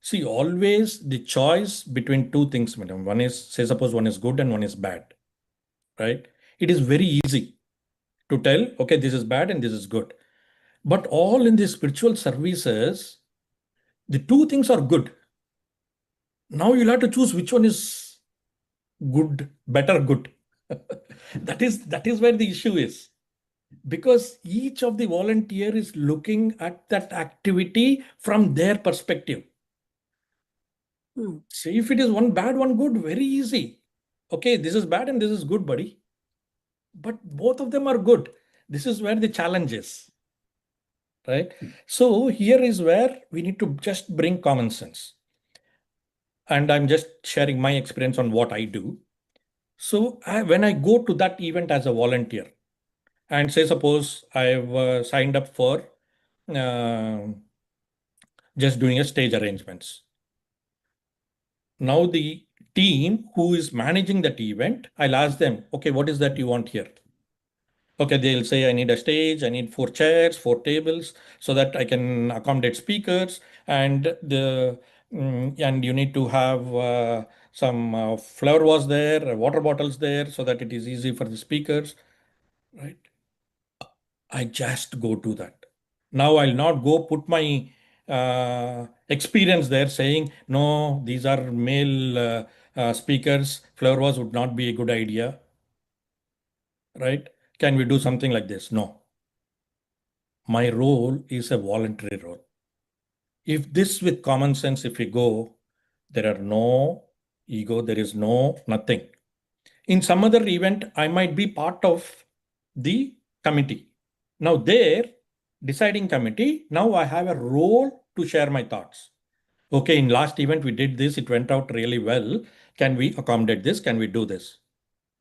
See, always the choice between two things, madam. One is, say, suppose one is good and one is bad, right? It is very easy to tell, okay, this is bad and this is good. But all in the spiritual services, the two things are good. Now you'll have to choose which one is good, better, good. that is where the issue is. Because each of the volunteer is looking at that activity from their perspective. See, if it is one bad, one good, very easy. Okay, this is bad and this is good, buddy. But both of them are good. This is where the challenge is, right? So here is where we need to just bring common sense. And I'm just sharing my experience on what I do. So when I go to that event as a volunteer, and say suppose I've signed up for uh, just doing a stage arrangements. Now the team who is managing that event, I'll ask them, okay, what is that you want here? Okay, they'll say, I need a stage, I need 4 chairs, 4 tables, so that I can accommodate speakers, and and you need to have some flower was there, water bottles there, so that it is easy for the speakers, right? I just go to that. Now I'll not go put my experience there saying, no, these are male speakers, flower was would not be a good idea, right? Can we do something like this? No. My role is a voluntary role. If this with common sense, if we go, there are no ego, there is no nothing. In some other event, I might be part of the committee. Now there, deciding committee, now I have a role to share my thoughts. Okay, in last event, we did this, it went out really well. Can we accommodate this? Can we do this?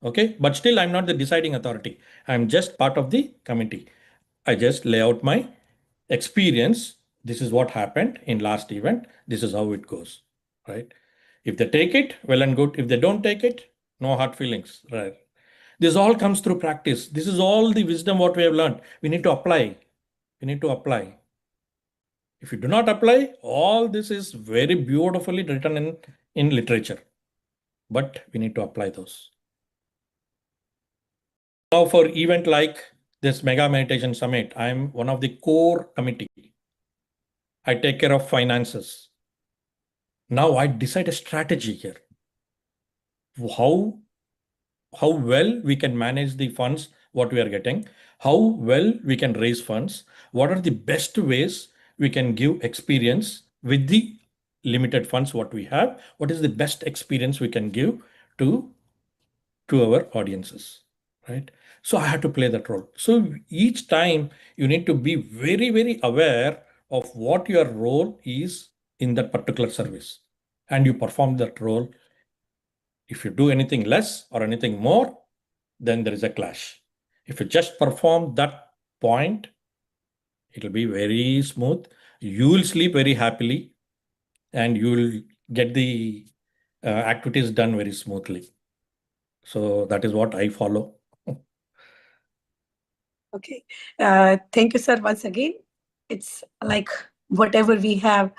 Okay, but still I'm not the deciding authority. I'm just part of the committee. I just lay out my experience. This is what happened in last event. This is how it goes, right? If they take it, well and good. If they don't take it, no hard feelings, right? This all comes through practice. This is all the wisdom what we have learned. We need to apply. We need to apply. If you do not apply, all this is very beautifully written in literature, but we need to apply those. Now for event like this Mega Meditation Summit, I'm one of the core committee. I take care of finances. Now I decide a strategy here. How well we can manage the funds, what we are getting, how well we can raise funds, what are the best ways we can give experience with the limited funds what we have, what is the best experience we can give to our audiences, right? So I had to play that role. So each time you need to be very, very aware of what your role is in that particular service, and you perform that role. If you do anything less or anything more, then there is a clash. If you just perform that point, it'll be very smooth. You will sleep very happily, and you will get the activities done very smoothly. So that is what I follow. Okay. Thank you, sir, once again. It's like whatever we have,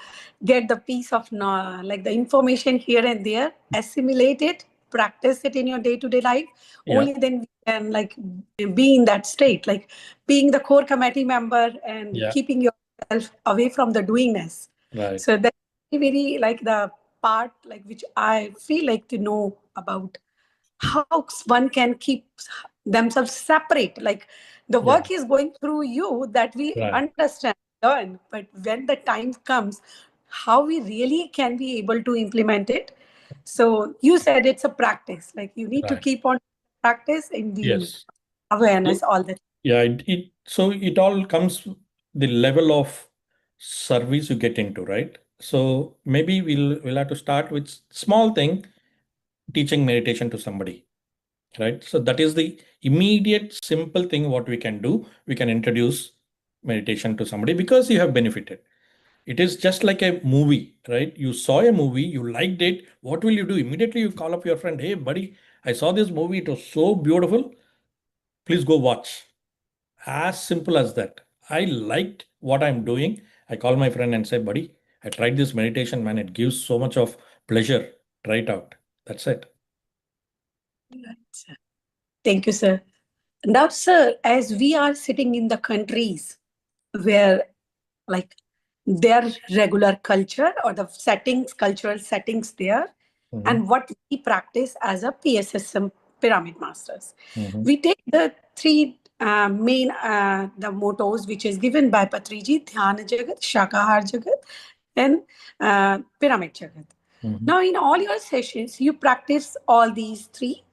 get the piece of like the information here and there, assimilate it, practice it in your day-to-day life. Yeah. Only then we can like be in that state, like being the core committee member and Yeah. keeping yourself away from the doingness. Right. So that's very like the part like which I feel like to know about how one can keep themselves separate. Like the work is going through you that we Right. understand, learn, but when the time comes, how we really can be able to implement it. So you said it's a practice, like you need to Right. keep on practice in the Yes. awareness all the time. Yeah. So it all comes the level of service you get into, right? So maybe we'll have to start with small thing, teaching meditation to somebody, right? So that is the immediate simple thing what we can do. We can introduce meditation to somebody because you have benefited. It is just like a movie, right? You saw a movie, you liked it. What will you do? Immediately you call up your friend, hey buddy, I saw this movie, it was so beautiful. Please go watch. As simple as that. I liked what I'm doing. I call my friend and say, buddy, I tried this meditation, man. It gives so much of pleasure. Try it out. That's it. Thank you, sir. Now, sir, as we are sitting in the countries where like their regular culture or the settings, cultural settings there, and what we practice as a PSSM pyramid masters. We take the three main the mottos which is given by Patriji: Dhyana Jagath, Shakahara Jagath, and Pyramid Jagath. Now, in all your sessions, you practice all these three.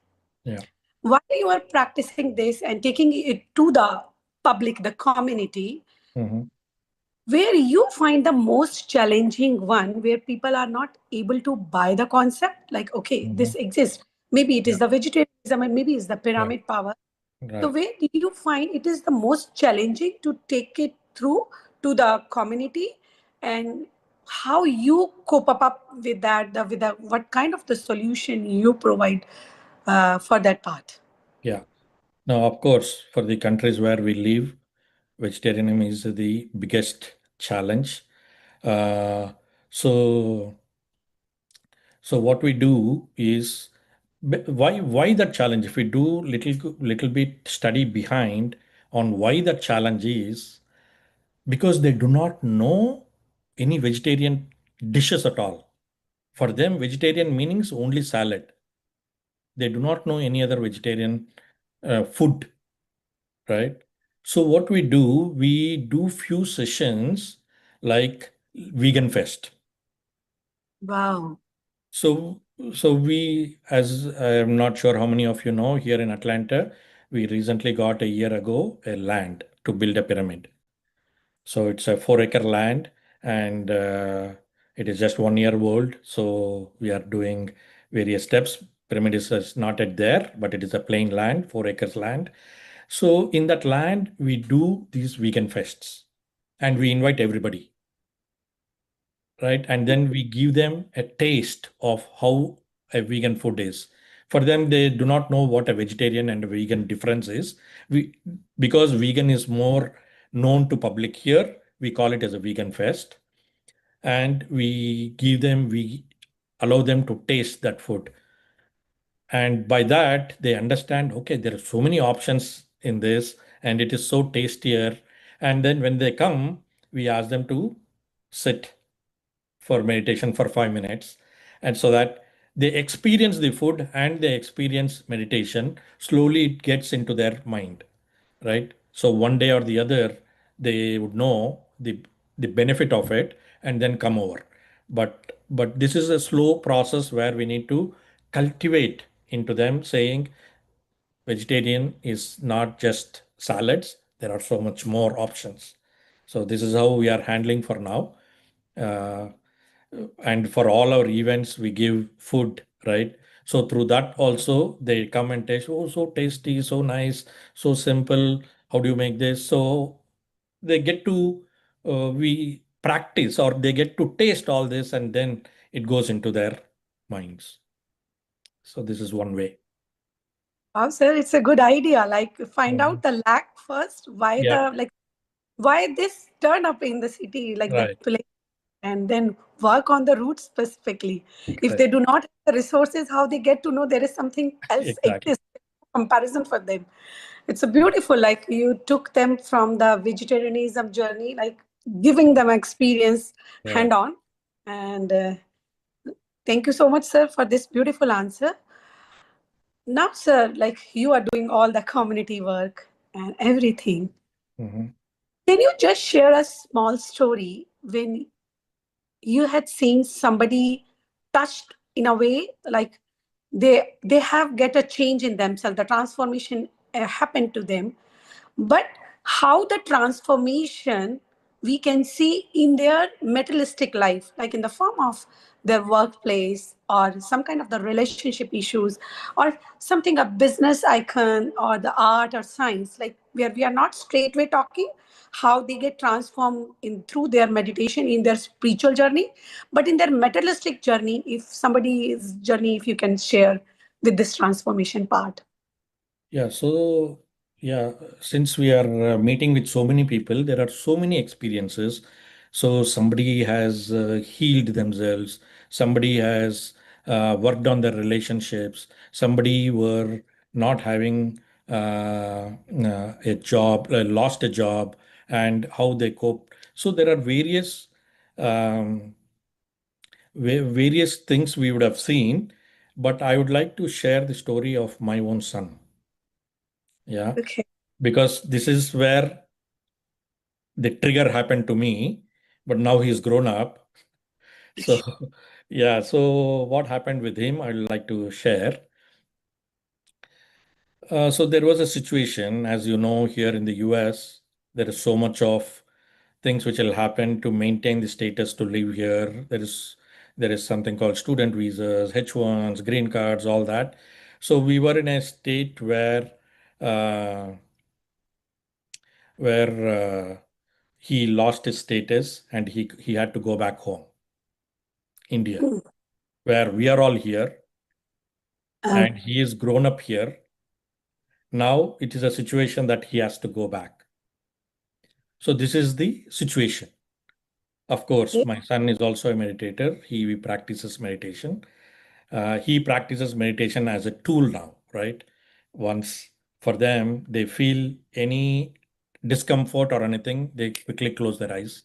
Yeah. While you are practicing this and taking it to the public, the community, where you find the most challenging one, where people are not able to buy the concept, like, okay, this exists. Maybe it is the vegetarianism and maybe it's the pyramid power. Right. So where do you find it is the most challenging to take it through to the community and how you cope up with that, what kind of the solution you provide for that part. Yeah. Now, of course, for the countries where we live, vegetarianism is the biggest challenge. Uh, so, so what we do is why that challenge? If we do little bit study behind on why that challenge is, because they do not know any vegetarian dishes at all. For them, vegetarian means only salad. They do not know any other vegetarian food, right? So what we do few sessions like vegan fest. Wow. So we, as I'm not sure how many of you know, here in Atlanta, we recently got a year ago a land to build a pyramid. So it's a 4-acre land, and it is just 1 year old. So we are doing various steps. Pyramid is not at there, but it is a plain land, 4 acres land. So in that land, we do these vegan fests, and we invite everybody, right? And then we give them a taste of how a vegan food is. For them, they do not know what a vegetarian and a vegan difference is. We, because vegan is more known to public here, we call it as a vegan fest, and we allow them to taste that food. And by that, they understand, okay, there are so many options in this, and it is so tastier. And then when they come, we ask them to sit for meditation for 5 minutes, and so that they experience the food and they experience meditation. Slowly it gets into their mind, right? So one day or the other, they would know the benefit of it and then come over. But this is a slow process where we need to cultivate into them, saying vegetarian is not just salads, there are so much more options. So this is how we are handling for now. uh, and for all our events we give food, right? So through that also they come and taste, oh, so tasty, so nice, so simple, how do you make this? So they get to we practice, or they get to taste all this, and then it goes into their minds. So this is one way. Wow, sir, it's a good idea. Like find Mhm. out the lack first, why Yeah, the like why this turn up in the city, like the right, place, and then work on the root specifically. If right, they do not have the resources, how they get to know there is something else exactly. exists, comparison for them. It's a beautiful, like you took them from the vegetarianism journey, like giving them experience Yeah. hand on. And thank you so much, sir, for this beautiful answer. Now, sir, like you are doing all the community work and everything. Mhm. Can you just share a small story when you had seen somebody touched in a way like they have get a change in themselves, the transformation happened to them, but how the transformation we can see in their materialistic life, like in the form of their workplace or some kind of the relationship issues or something, a business icon or the art or science, like where we are not straightway talking how they get transformed in through their meditation in their spiritual journey, but in their materialistic journey, if somebody's journey, if you can share with this transformation part. Yeah, so yeah, since we are meeting with so many people, there are so many experiences. So somebody has healed themselves, somebody has worked on their relationships, somebody were not having a job, lost a job, and how they coped. So there are um, various things we would have seen, but I would like to share the story of my own son. Yeah, Okay. because this is where the trigger happened to me, but now he's grown up. So, yeah, so what happened with him, I'd like to share. So, there was a situation, as you know, here in the US, there is so much of things which will happen to maintain the status to live here. There is something called student visas, H1s, green cards, all that. So, we were in a state uh, where he lost his status and he had to go back home. India, Mm. where we are all here and he is grown up here. Now it is a situation that he has to go back. So this is the situation. Of course, Okay. my son is also a meditator. He practices meditation. He practices meditation as a tool now, right? Once for them, they feel any discomfort or anything, they quickly close their eyes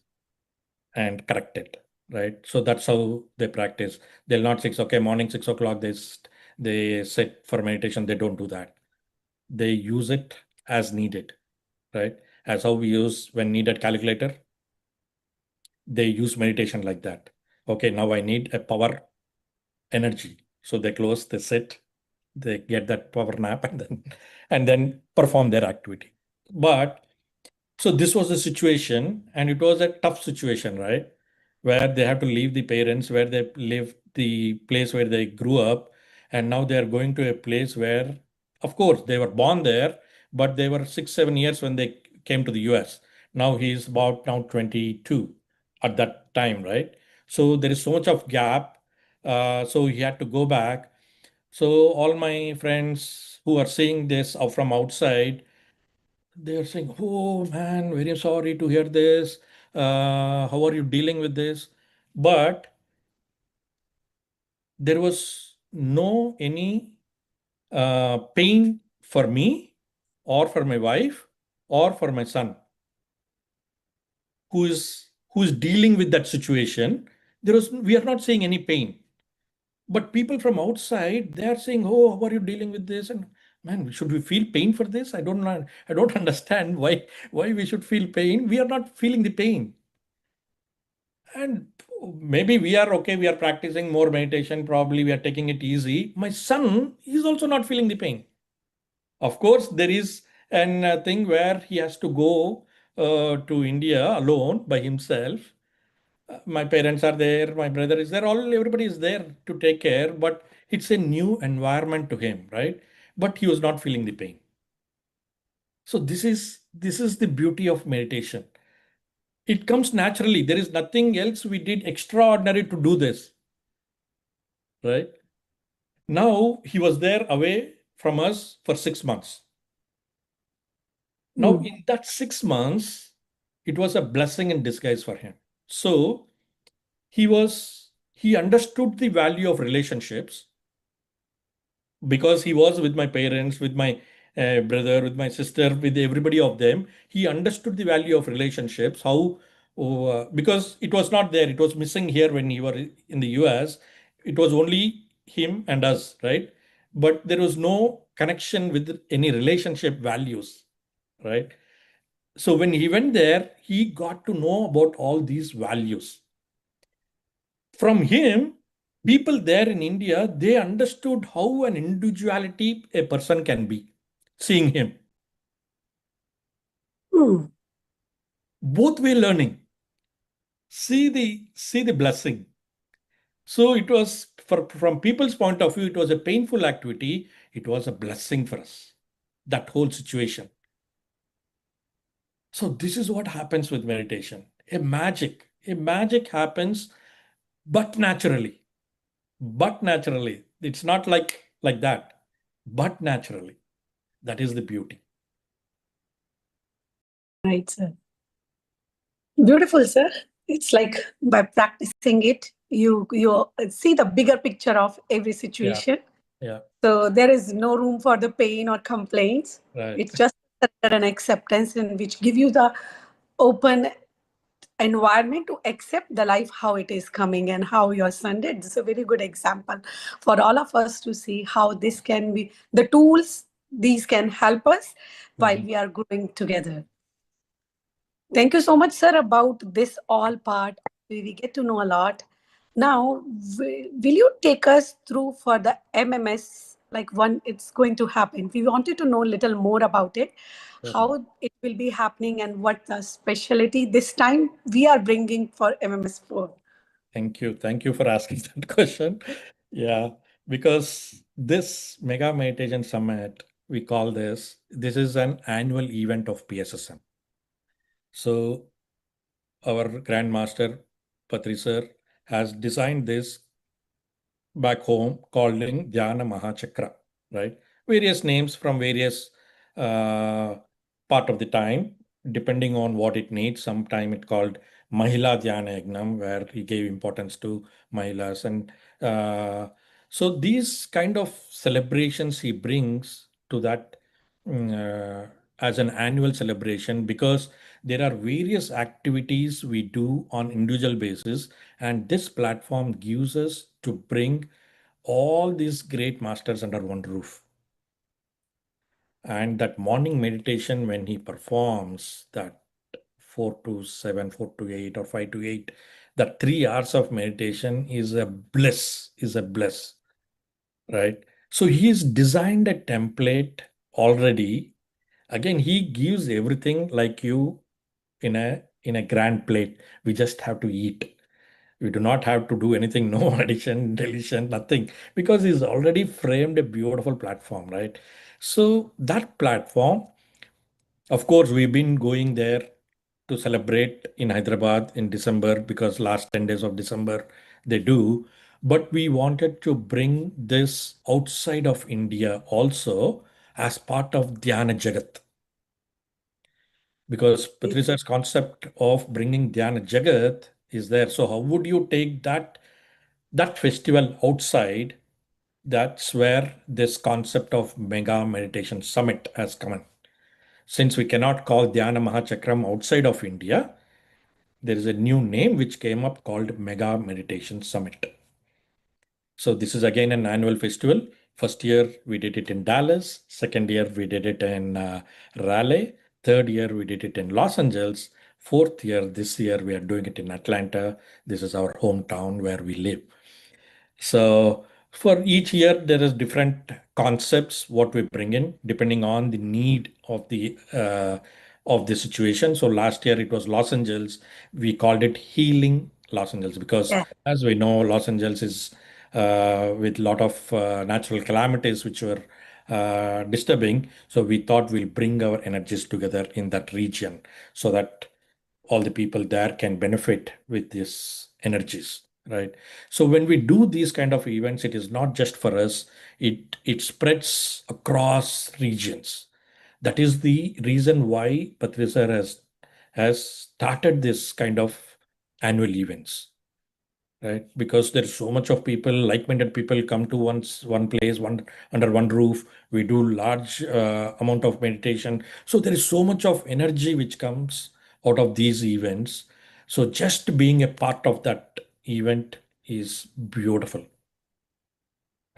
and correct it, right? So that's how they practice. They'll not okay, morning 6 o'clock, they sit for meditation. They don't do that. They use it as needed, right? As how we use when needed calculator, they use meditation like that. Okay, now I need a power energy. So they close, they sit, they get that power nap and then perform their activity. But so this was the situation, and it was a tough situation, right? Where they have to leave the parents, where they live, the place where they grew up, and now they are going to a place where, of course, they were born there, but they were 6, 7 years when they came to the US. Now he's about now 22 at that time, right? So there is so much of gap. So he had to go back. So all my friends who are seeing this from outside, they're saying, "Oh man, very sorry to hear this. How are you dealing with this?" But there was no any pain for me or for my wife or for my son who is dealing with that situation. We are not seeing any pain. But people from outside, they are saying, "Oh, how are you dealing with this?" And man, should we feel pain for this? I don't know. I don't understand why we should feel pain. We are not feeling the pain. And maybe we are okay. We are practicing more meditation. Probably we are taking it easy. My son is also not feeling the pain. Of course, there is an thing where he has to go to India alone by himself. My parents are there, my brother is there, everybody is there to take care, but it's a new environment to him, right? But he was not feeling the pain. So this is the beauty of meditation. It comes naturally. There is nothing else we did extraordinary to do this, right? Now he was there away from us for 6 months. Now Mm. in that 6 months, it was a blessing in disguise for him. So he understood the value of relationships because he was with my parents, with my brother, with my sister, with everybody of them. He understood the value of relationships, how, because it was not there, it was missing here when he were in the US. It was only him and us, right? But there was no connection with any relationship values, right? So when he went there, he got to know about all these values. From him, people there in India, they understood how an individuality a person can be, seeing him. Mm. Both way learning. See the blessing. So it was from people's point of view, it was a painful activity. It was a blessing for us. That whole situation. So this is what happens with meditation. A magic. A magic happens, but naturally. But naturally. It's not like that. But naturally. That is the beauty. Right, sir. Beautiful, sir. It's like by practicing it, you see the bigger picture of every Yeah. situation. Yeah. So there is no room for the pain or complaints. Right. It's just an acceptance in which give you the open environment to accept the life how it is coming and how your son did. This is a very good example for all of us to see how this can be the tools these can help us while we are growing together. Thank you so much, sir, about this all part. We get to know a lot. Now, will you take us through for the MMS, like when it's going to happen? We wanted to know a little more about it, how it will be happening and what the specialty this time we are bringing for MMS 4. Thank you. Thank you for asking that question. Yeah, because this Mega Meditation Summit, we call this is an annual event of PSSM. So our Grandmaster Patri sir has designed this back home calling Dhyana Mahachakra, right? Various names from various part of the time, depending on what it needs. Sometime it called Mahila Dhyana Yagnam, where he gave importance to Mahilas. And so these kind of celebrations he brings to that as an annual celebration, because there are various activities we do on individual basis, and this platform gives us to bring all these great masters under one roof. And that morning meditation, when he performs that 4 to 7, 4 to 8, or 5 to 8, that 3 hours of meditation is a bliss, right? So he's designed a template already. Again, he gives everything like you in a grand plate. We just have to eat. We do not have to do anything, no addition, deletion, nothing, because he's already framed a beautiful platform, right? So that platform, of course, we've been going there to celebrate in Hyderabad in December, because last 10 days of December they do. But we wanted to bring this outside of India also as part of Dhyana Jagath, because Patrisa's concept of bringing Dhyana Jagath is there. So how would you take that festival outside? That's where this concept of mega meditation summit has come in. Since we cannot call Dhyana Mahachakram outside of India, there is a new name which came up called Mega Meditation Summit. So this is again an annual festival. First year we did it in Dallas. Second year we did it in Raleigh. Third year we did it in Los Angeles. Fourth year, this year, we are doing it in Atlanta. This is our hometown where we live. So for each year, there is different concepts what we bring in depending on the need of the situation. So last year it was Los Angeles. We called it Healing Los Angeles because, Yeah. as we know, Los Angeles is with a lot of natural calamities which were disturbing. So we thought we'll bring our energies together in that region so that all the people there can benefit with these energies, right? So when we do these kind of events, it is not just for us, it spreads across regions. That is the reason why Patrisa has started this kind of annual events, right? Because there's so much of people, like-minded people come to one place, one under one roof. We do large amount of meditation. So there is so much of energy which comes out of these events. So just being a part of that event is beautiful,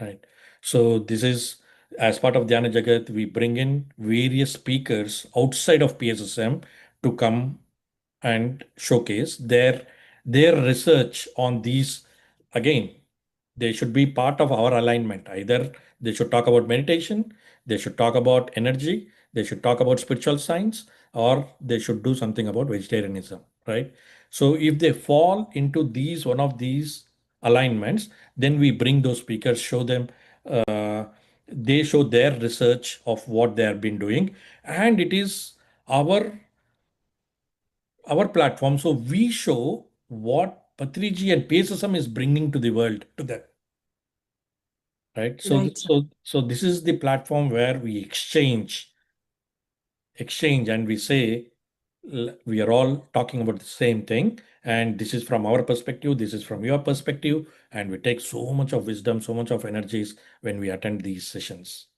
right? So this is as part of Dhyana Jagath, we bring in various speakers outside of PSSM to come and showcase their research on these. Again, they should be part of our alignment. Either they should talk about meditation, they should talk about energy, they should talk about spiritual science, or they should do something about vegetarianism, right? So if they fall into these one of these alignments, then we bring those speakers, show them they show their research of what they have been doing, and it is our platform. So we show what Patriji and PSSM is bringing to the world to them, right? So, Right. so this is the platform where we exchange, and we say we are all talking about the same thing, and this is from our perspective, this is from your perspective, and we take so much of wisdom, so much of energies when we attend these sessions.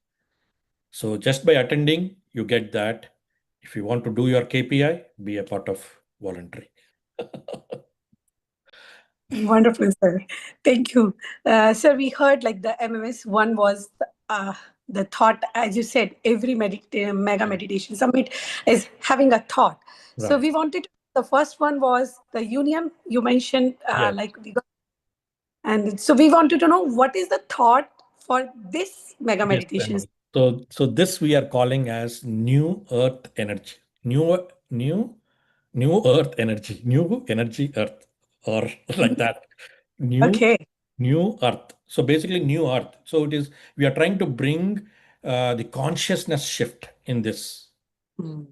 So just by attending, you get that. If you want to do your KPI, be a part of voluntary. Wonderful, sir. Thank you. Sir, we heard like the MMS one was the thought, as you said, every mega meditation summit is having a thought. So Right. we wanted the first one was the union you mentioned, Yes. like we got, and so we wanted to know what is the thought for this mega Yes, meditation. so this we are calling as new earth energy, new earth energy, new energy earth, or like that, new Okay. new earth. So basically new earth. So it is, we are trying to bring the consciousness shift in this, Mm.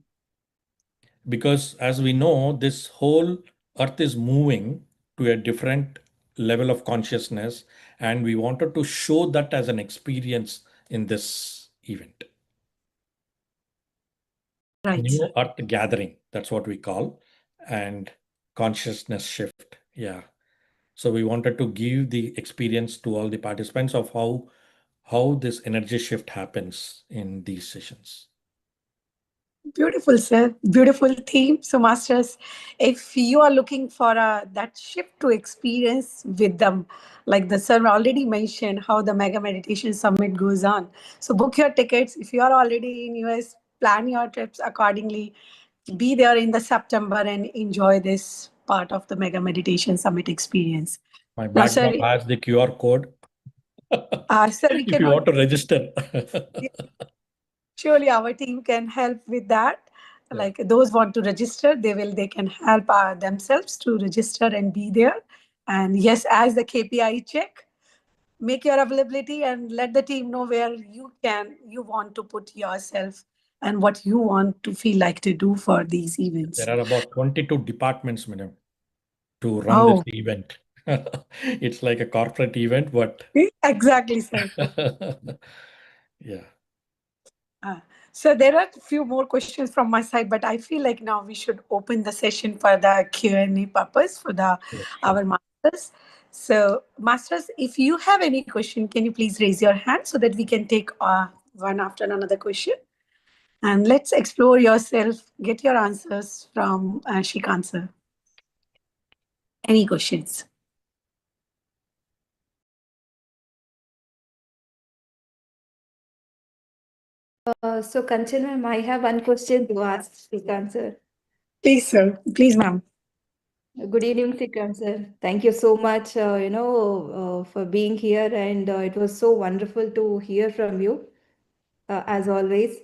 because as we know, this whole earth is moving to a different level of consciousness, and we wanted to show that as an experience in this event. Right. New Earth Gathering, that's what we call, and consciousness shift. Yeah. So we wanted to give the experience to all the participants of how this energy shift happens in these sessions. Beautiful, sir. Beautiful theme. So, masters, if you are looking for that shift to experience with them, like the sir already mentioned, how the Mega Meditation Summit goes on. So, book your tickets. If you are already in US, plan your trips accordingly. Be there in the September and enjoy this part of the Mega Meditation Summit experience. My Now, sir, backdrop has the QR code. sir, we If can you want to already. register. Surely our team can help with that. Yeah. Like those want to register, they can help themselves to register and be there. And yes, as the KPI check, make your availability and let the team know where you want to put yourself and what you want to feel like to do for these events. There are about 22 departments, madam, to run this Oh, event. It's like a corporate event, but exactly, sir. yeah. So there are a few more questions from my side, but I feel like now we should open the session for the Q&A purpose for Sure. our masters. So masters, if you have any question, can you please raise your hand so that we can take one after another question? And let's explore yourself, get your answers from Sreekanth sir. Any questions? So, Kanchan ma'am, I have one question to ask Sreekanth sir. Please, sir. Please, ma'am. Good evening, Sreekanth sir. Thank you so much, for being here, and it was so wonderful to hear from you, as always.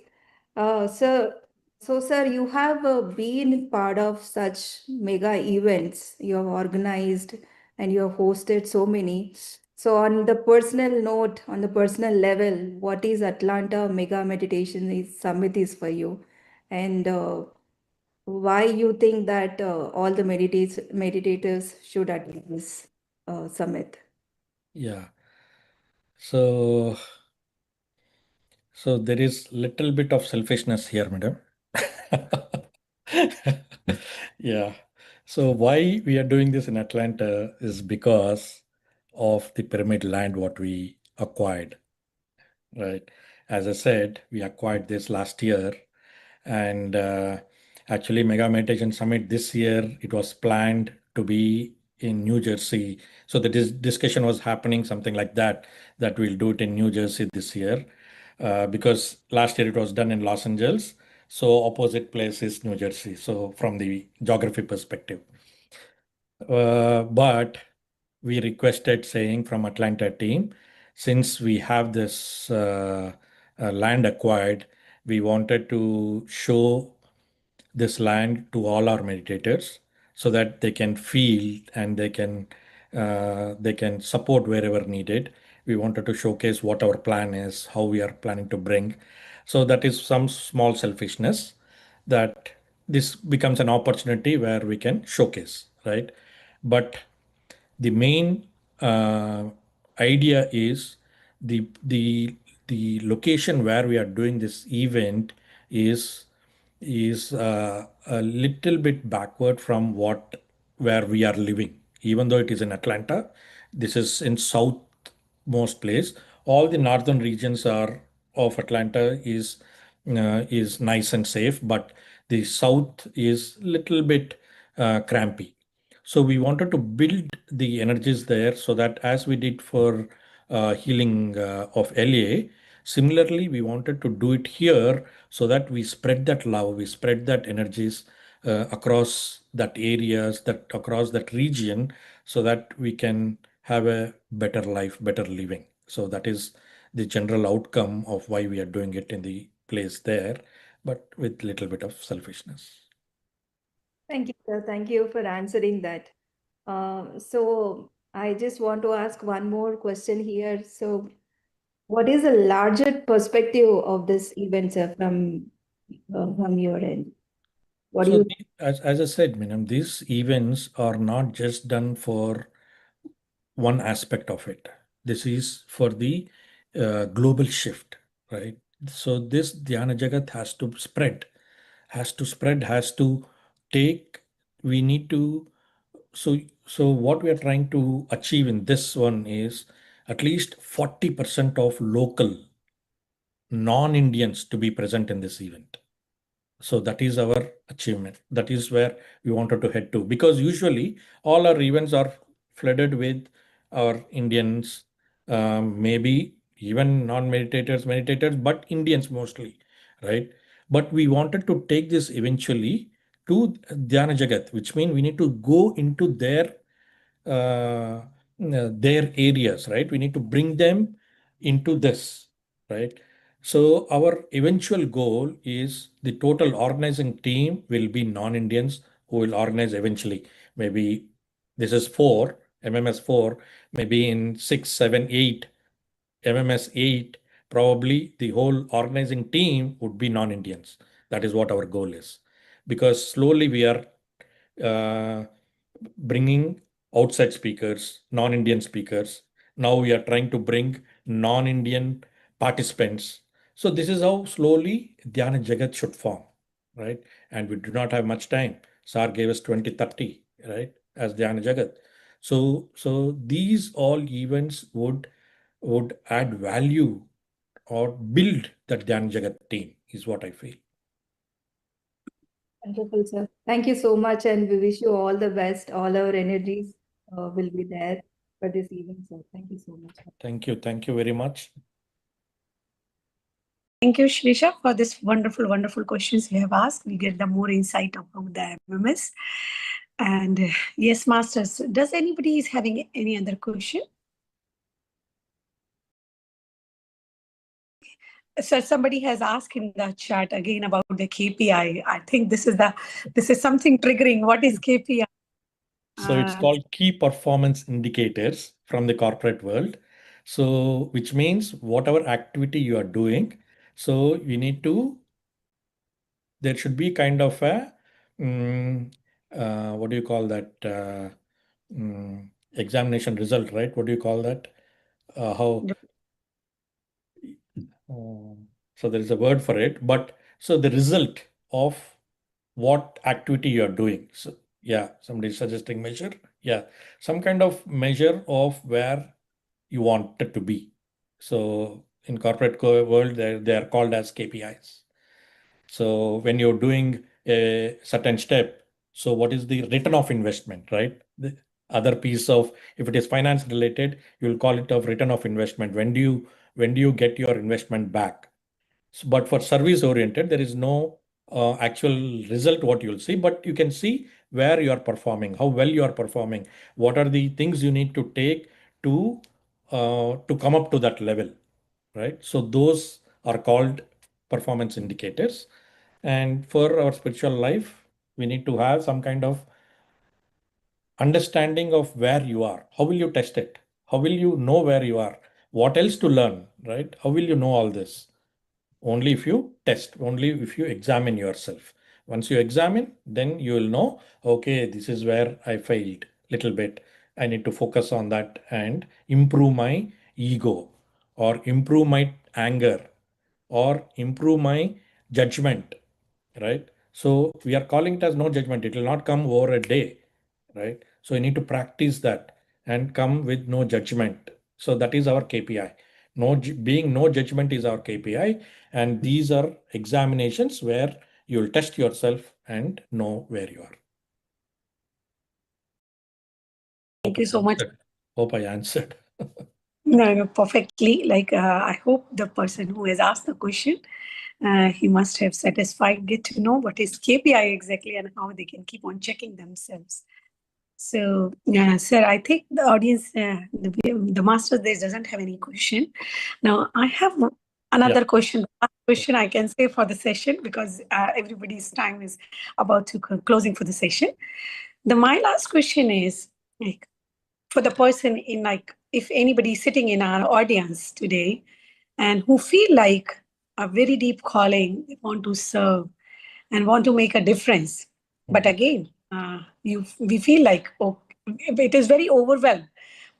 Sir, so sir, you have been part of such mega events. You have organized and you have hosted so many. So, on the personal note, on the personal level, what is Atlanta Mega Meditation Summit is for you, and why you think that all the meditators should attend this summit? Yeah. So there is little bit of selfishness here, madam. Yeah. So why we are doing this in Atlanta is because of the pyramid land what we acquired, right? As I said, we acquired this last year, and actually Mega Meditation Summit this year, it was planned to be in New Jersey. So the discussion was happening something like that we'll do it in New Jersey this year, because last year it was done in Los Angeles. So opposite place is New Jersey. So from the geography perspective, but we requested saying from Atlanta team, since we have this land acquired, we wanted to show this land to all our meditators so that they can feel and they can support wherever needed. We wanted to showcase what our plan is, how we are planning to bring. So that is some small selfishness, that this becomes an opportunity where we can showcase, right? But the main idea is the location where we are doing this event is a little bit backward from where we are living. Even though it is in Atlanta, this is in southmost place. All the northern regions are of Atlanta is nice and safe, but the south is little bit crampy. So we wanted to build the energies there so that as we did for healing of LA, similarly we wanted to do it here so that we spread that love, we spread that energies across that areas, that across that region, so that we can have a better life, better living. So that is the general outcome of why we are doing it in the place there, but with little bit of selfishness. Thank you, sir. Thank you for answering that. So I just want to ask one more question here. So, what is the larger perspective of this event, sir, from your end? What do So you? as I said, Minam, these events are not just done for one aspect of it. This is for the global shift, right? So this Dhyana Jagath has to spread, has to take, we need to, so what we are trying to achieve in this one is at least 40% of local non-Indians to be present in this event. So that is our achievement. That is where we wanted to head to, because usually all our events are flooded with our Indians, maybe even non-meditators, meditators, but Indians mostly, right? But we wanted to take this eventually to Dhyana Jagath, which means we need to go into their areas, right? We need to bring them into this, right? So our eventual goal is the total organizing team will be non-Indians who will organize eventually. Maybe this is 4, MMS 4, maybe in 6, 7, 8, MMS 8, probably the whole organizing team would be non-Indians. That is what our goal is. Because slowly we are bringing outside speakers, non-Indian speakers. Now we are trying to bring non-Indian participants. So this is how slowly Dhyana Jagath should form, right? And we do not have much time. SAR gave us 2030, right, as Dhyana Jagath. So these all events would add value or build that Dhyana Jagath team is what I feel. Wonderful, sir. Thank you so much, and we wish you all the best. All our energies will be there for this event, sir. Thank you so much. Thank you. Thank you very much. Thank you, Shrisha, for this wonderful, wonderful questions you have asked. We get the more insight about the MMS. And yes, Masters, does anybody is having any other question? So somebody has asked in the chat again about the KPI. I think this is something triggering. What is KPI? So it's called key performance indicators from the corporate world. So which means whatever activity you are doing, so you need to, there should be kind of a, what do you call that, examination result, right? What do you call that? How? So there is a word for it, but so the result of what activity you are doing. So yeah, somebody is suggesting measure. Yeah, some kind of measure of where you want it to be. So in corporate world, they are called as KPIs. So when you're doing a certain step, so what is the return of investment, right? The other piece of, if it is finance related, you'll call it a return of investment. When do you get your investment back? But for service oriented, there is no actual result what you'll see, but you can see where you are performing, how well you are performing, what are the things you need to take to come up to that level, right? So those are called performance indicators. And for our spiritual life, we need to have some kind of understanding of where you are. How will you test it? How will you know where you are? What else to learn, right? How will you know all this? Only if you test, only if you examine yourself. Once you examine, then you will know, okay, this is where I failed little bit. I need to focus on that and improve my ego or improve my anger or improve my judgment, right? So we are calling it as no judgment. It will not come over a day, right? So you need to practice that and come with no judgment. So that is our KPI. Being no judgment is our KPI. And these are examinations where you'll test yourself and know where you are. Thank you so much. Hope I answered. No, perfectly. I hope the person who has asked the question, he must have satisfied, get to know what is KPI exactly and how they can keep on checking themselves. So, sir, I think the audience, the master, there doesn't have any question. Now, I have another question. The last question I can say for the session, because everybody's time is about to closing for the session. My last question is, like, for the person in, like, if anybody sitting in our audience today and who feel like a very deep calling, they want to serve and want to make a difference. But again, we feel like, oh, it is very overwhelmed.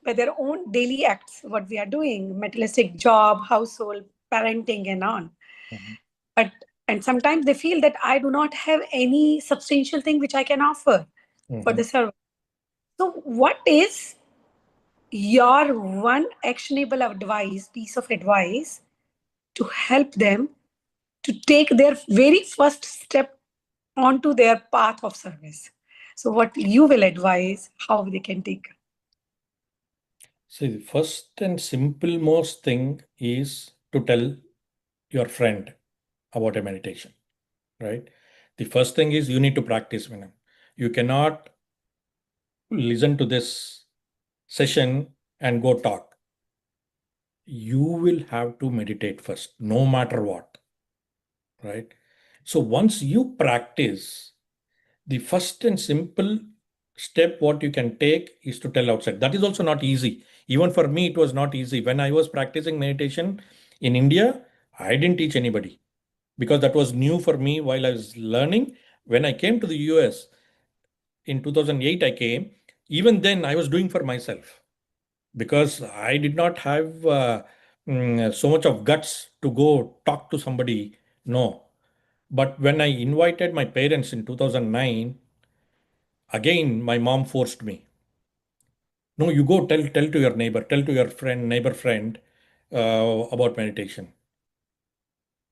by their own daily acts, what we are doing, materialistic job, household, parenting, and on. Mhm. But and sometimes they feel that I do not have any substantial thing which I can offer for Mhm. the service. So, what is your one actionable advice, piece of advice to help them to take their very first step onto their path of service? So, what you will advise, how they can take? See, the first and simple most thing is to tell your friend about a meditation, right? The first thing is you need to practice, Vinam. You cannot listen to this session and go talk. You will have to meditate first, no matter what, right? So once you practice, the first and simple step what you can take is to tell outside. That is also not easy. Even for me, it was not easy. When I was practicing meditation in India, I didn't teach anybody because that was new for me while I was learning. When I came to the US in 2008, I came. Even then, I was doing for myself because I did not have so much of guts to go talk to somebody. No. But when I invited my parents in 2009, again, my mom forced me. No, you go tell to your neighbor, tell to your friend, neighbor friend about meditation.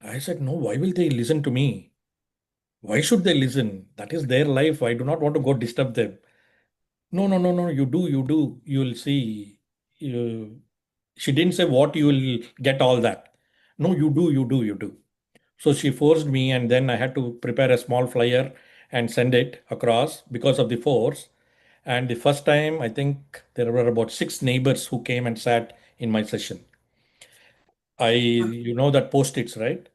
I said, no, why will they listen to me? Why should they listen? That is their life. I do not want to go disturb them. No, no, no, no. You do. You will see. You, she didn't say what you will get all that. No, you do. So she forced me, and then I had to prepare a small flyer and send it across because of the force. And the first time, I think there were about 6 neighbors who came and sat in my session. You know that post-its, right?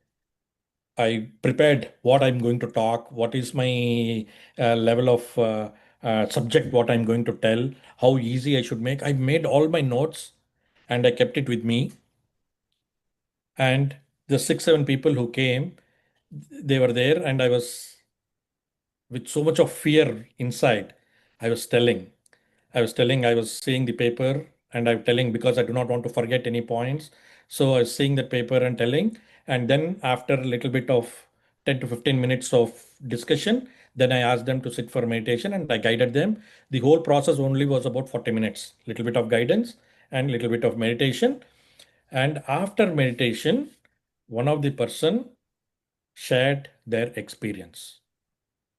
I prepared what I'm going to talk, what is my level of subject, what I'm going to tell, how easy I should make. I made all my notes and I kept it with me. And the 6, 7 people who came, they were there, and I was with so much of fear inside. I was telling. I was seeing the paper and I'm telling because I do not want to forget any points. So I was seeing that paper and telling. And then after a little bit of 10 to 15 minutes of discussion, then I asked them to sit for meditation and I guided them. The whole process only was about 40 minutes, little bit of guidance and little bit of meditation. And after meditation, one of the person shared their experience.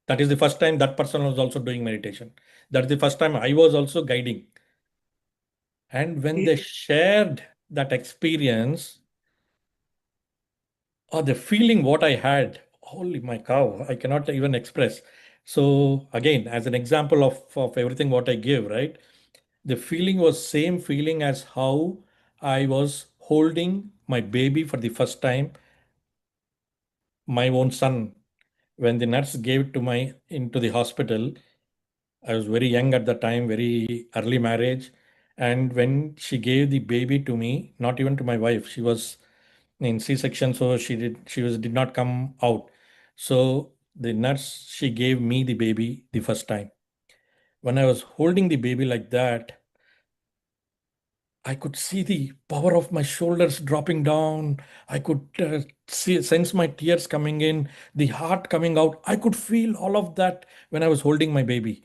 That is the first time that person was also doing meditation. That's the first time I was also guiding. And when they shared that experience or the feeling what I had, holy my cow, I cannot even express. So again, as an example of everything what I give, right? The feeling was same feeling as how I was holding my baby for the first time, my own son. When the nurse gave it to my into the hospital, I was very young at the time, very early marriage. And when she gave the baby to me, not even to my wife, she was in C-section, so did not come out. So the nurse, she gave me the baby the first time. When I was holding the baby like that, I could see the power of my shoulders dropping down. I could sense my tears coming in, the heart coming out. I could feel all of that when I was holding my baby.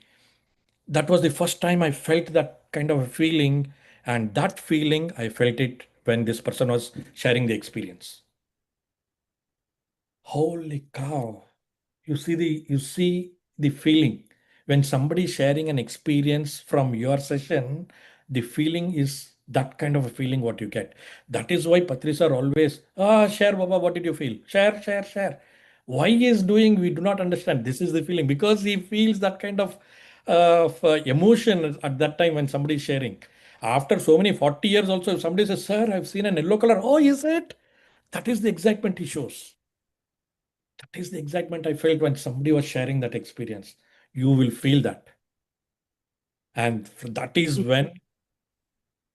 That was the first time I felt that kind of a feeling. And that feeling, I felt it when this person was sharing the experience. Holy cow. You see the feeling. When somebody is sharing an experience from your session, the feeling is that kind of a feeling what you get. That is why Patris are always, share Baba, what did you feel? Share, share, share. Why he is doing, we do not understand. This is the feeling because he feels that kind of emotion at that time when somebody is sharing. After so many 40 years also, if somebody says, sir, I've seen an yellow color. Oh, is it? That is the excitement he shows. That is the excitement I felt when somebody was sharing that experience. You will feel that. And that is when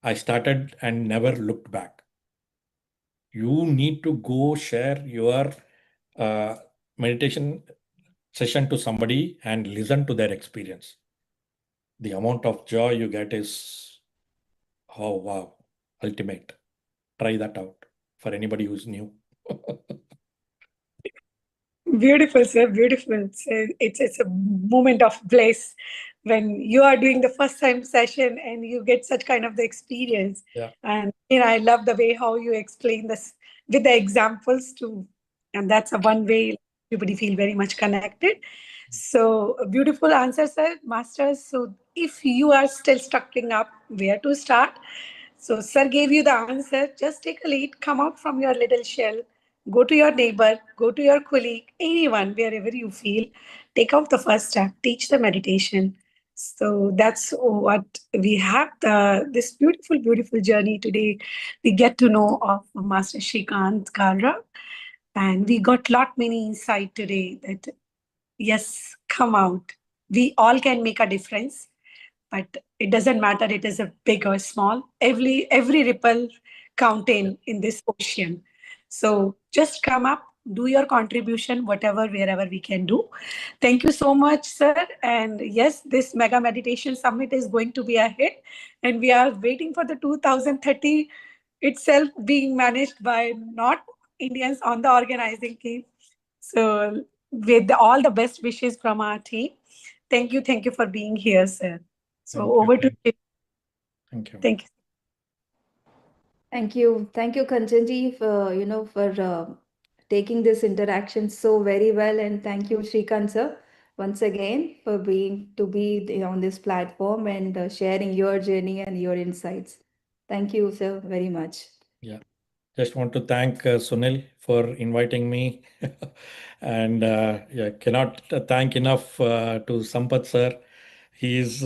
I started and never looked back. You need to go share your uh, meditation session to somebody and listen to their experience. The amount of joy you get is Oh, wow. Ultimate. Try that out for anybody who's new. Beautiful, sir. Beautiful. So it's a moment of bliss when you are doing the first time session and you get such kind of the experience. Yeah. And I love the way how you explain this with the examples too. And that's a one way everybody feel very much connected. So a beautiful answer, sir, masters. So if you are still struggling up where to start, so sir gave you the answer. Just take a lead, come out from your little shell, go to your neighbor, go to your colleague, anyone, wherever you feel, take out the first step, teach the meditation. So that's what we have this beautiful, beautiful journey today. We get to know of Master Sreekanth Garla, and we got lot many insight today that yes, come out. We all can make a difference, but it doesn't matter it is a big or small. Every ripple counting in this ocean. So just come up, do your contribution, whatever, wherever we can do. Thank you so much, sir. And yes, this mega meditation summit is going to be a hit, and we are waiting for the 2030 itself being managed by not Indians on the organizing team. So with all the best wishes from our team, thank you for being here, sir. So Thank you. over to you. Thank you. Thank you. Thank you, Kanchanji, for taking this interaction so very well, and thank you, Sreekanth sir, once again for be on this platform and sharing your journey and your insights. Thank you, sir, very much. Yeah. Just want to thank Sunil for inviting me. And yeah, cannot thank enough to Sampath sir. He's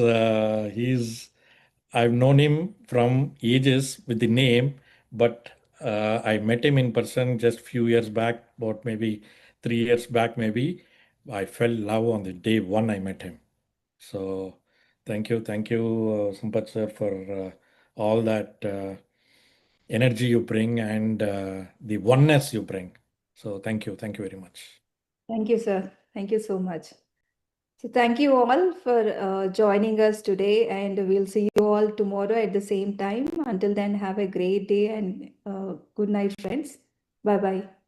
I've known him from ages with the name, but I met him in person just few years back, about maybe 3 years back, maybe. I fell in love on the day one I met him. So thank you, Sampath sir, for all that energy you bring and the oneness you bring. So thank you very much. Thank you, sir. Thank you so much. So thank you all for joining us today, and we'll see you all tomorrow at the same time. Until then, have a great day and good night, friends. Bye bye.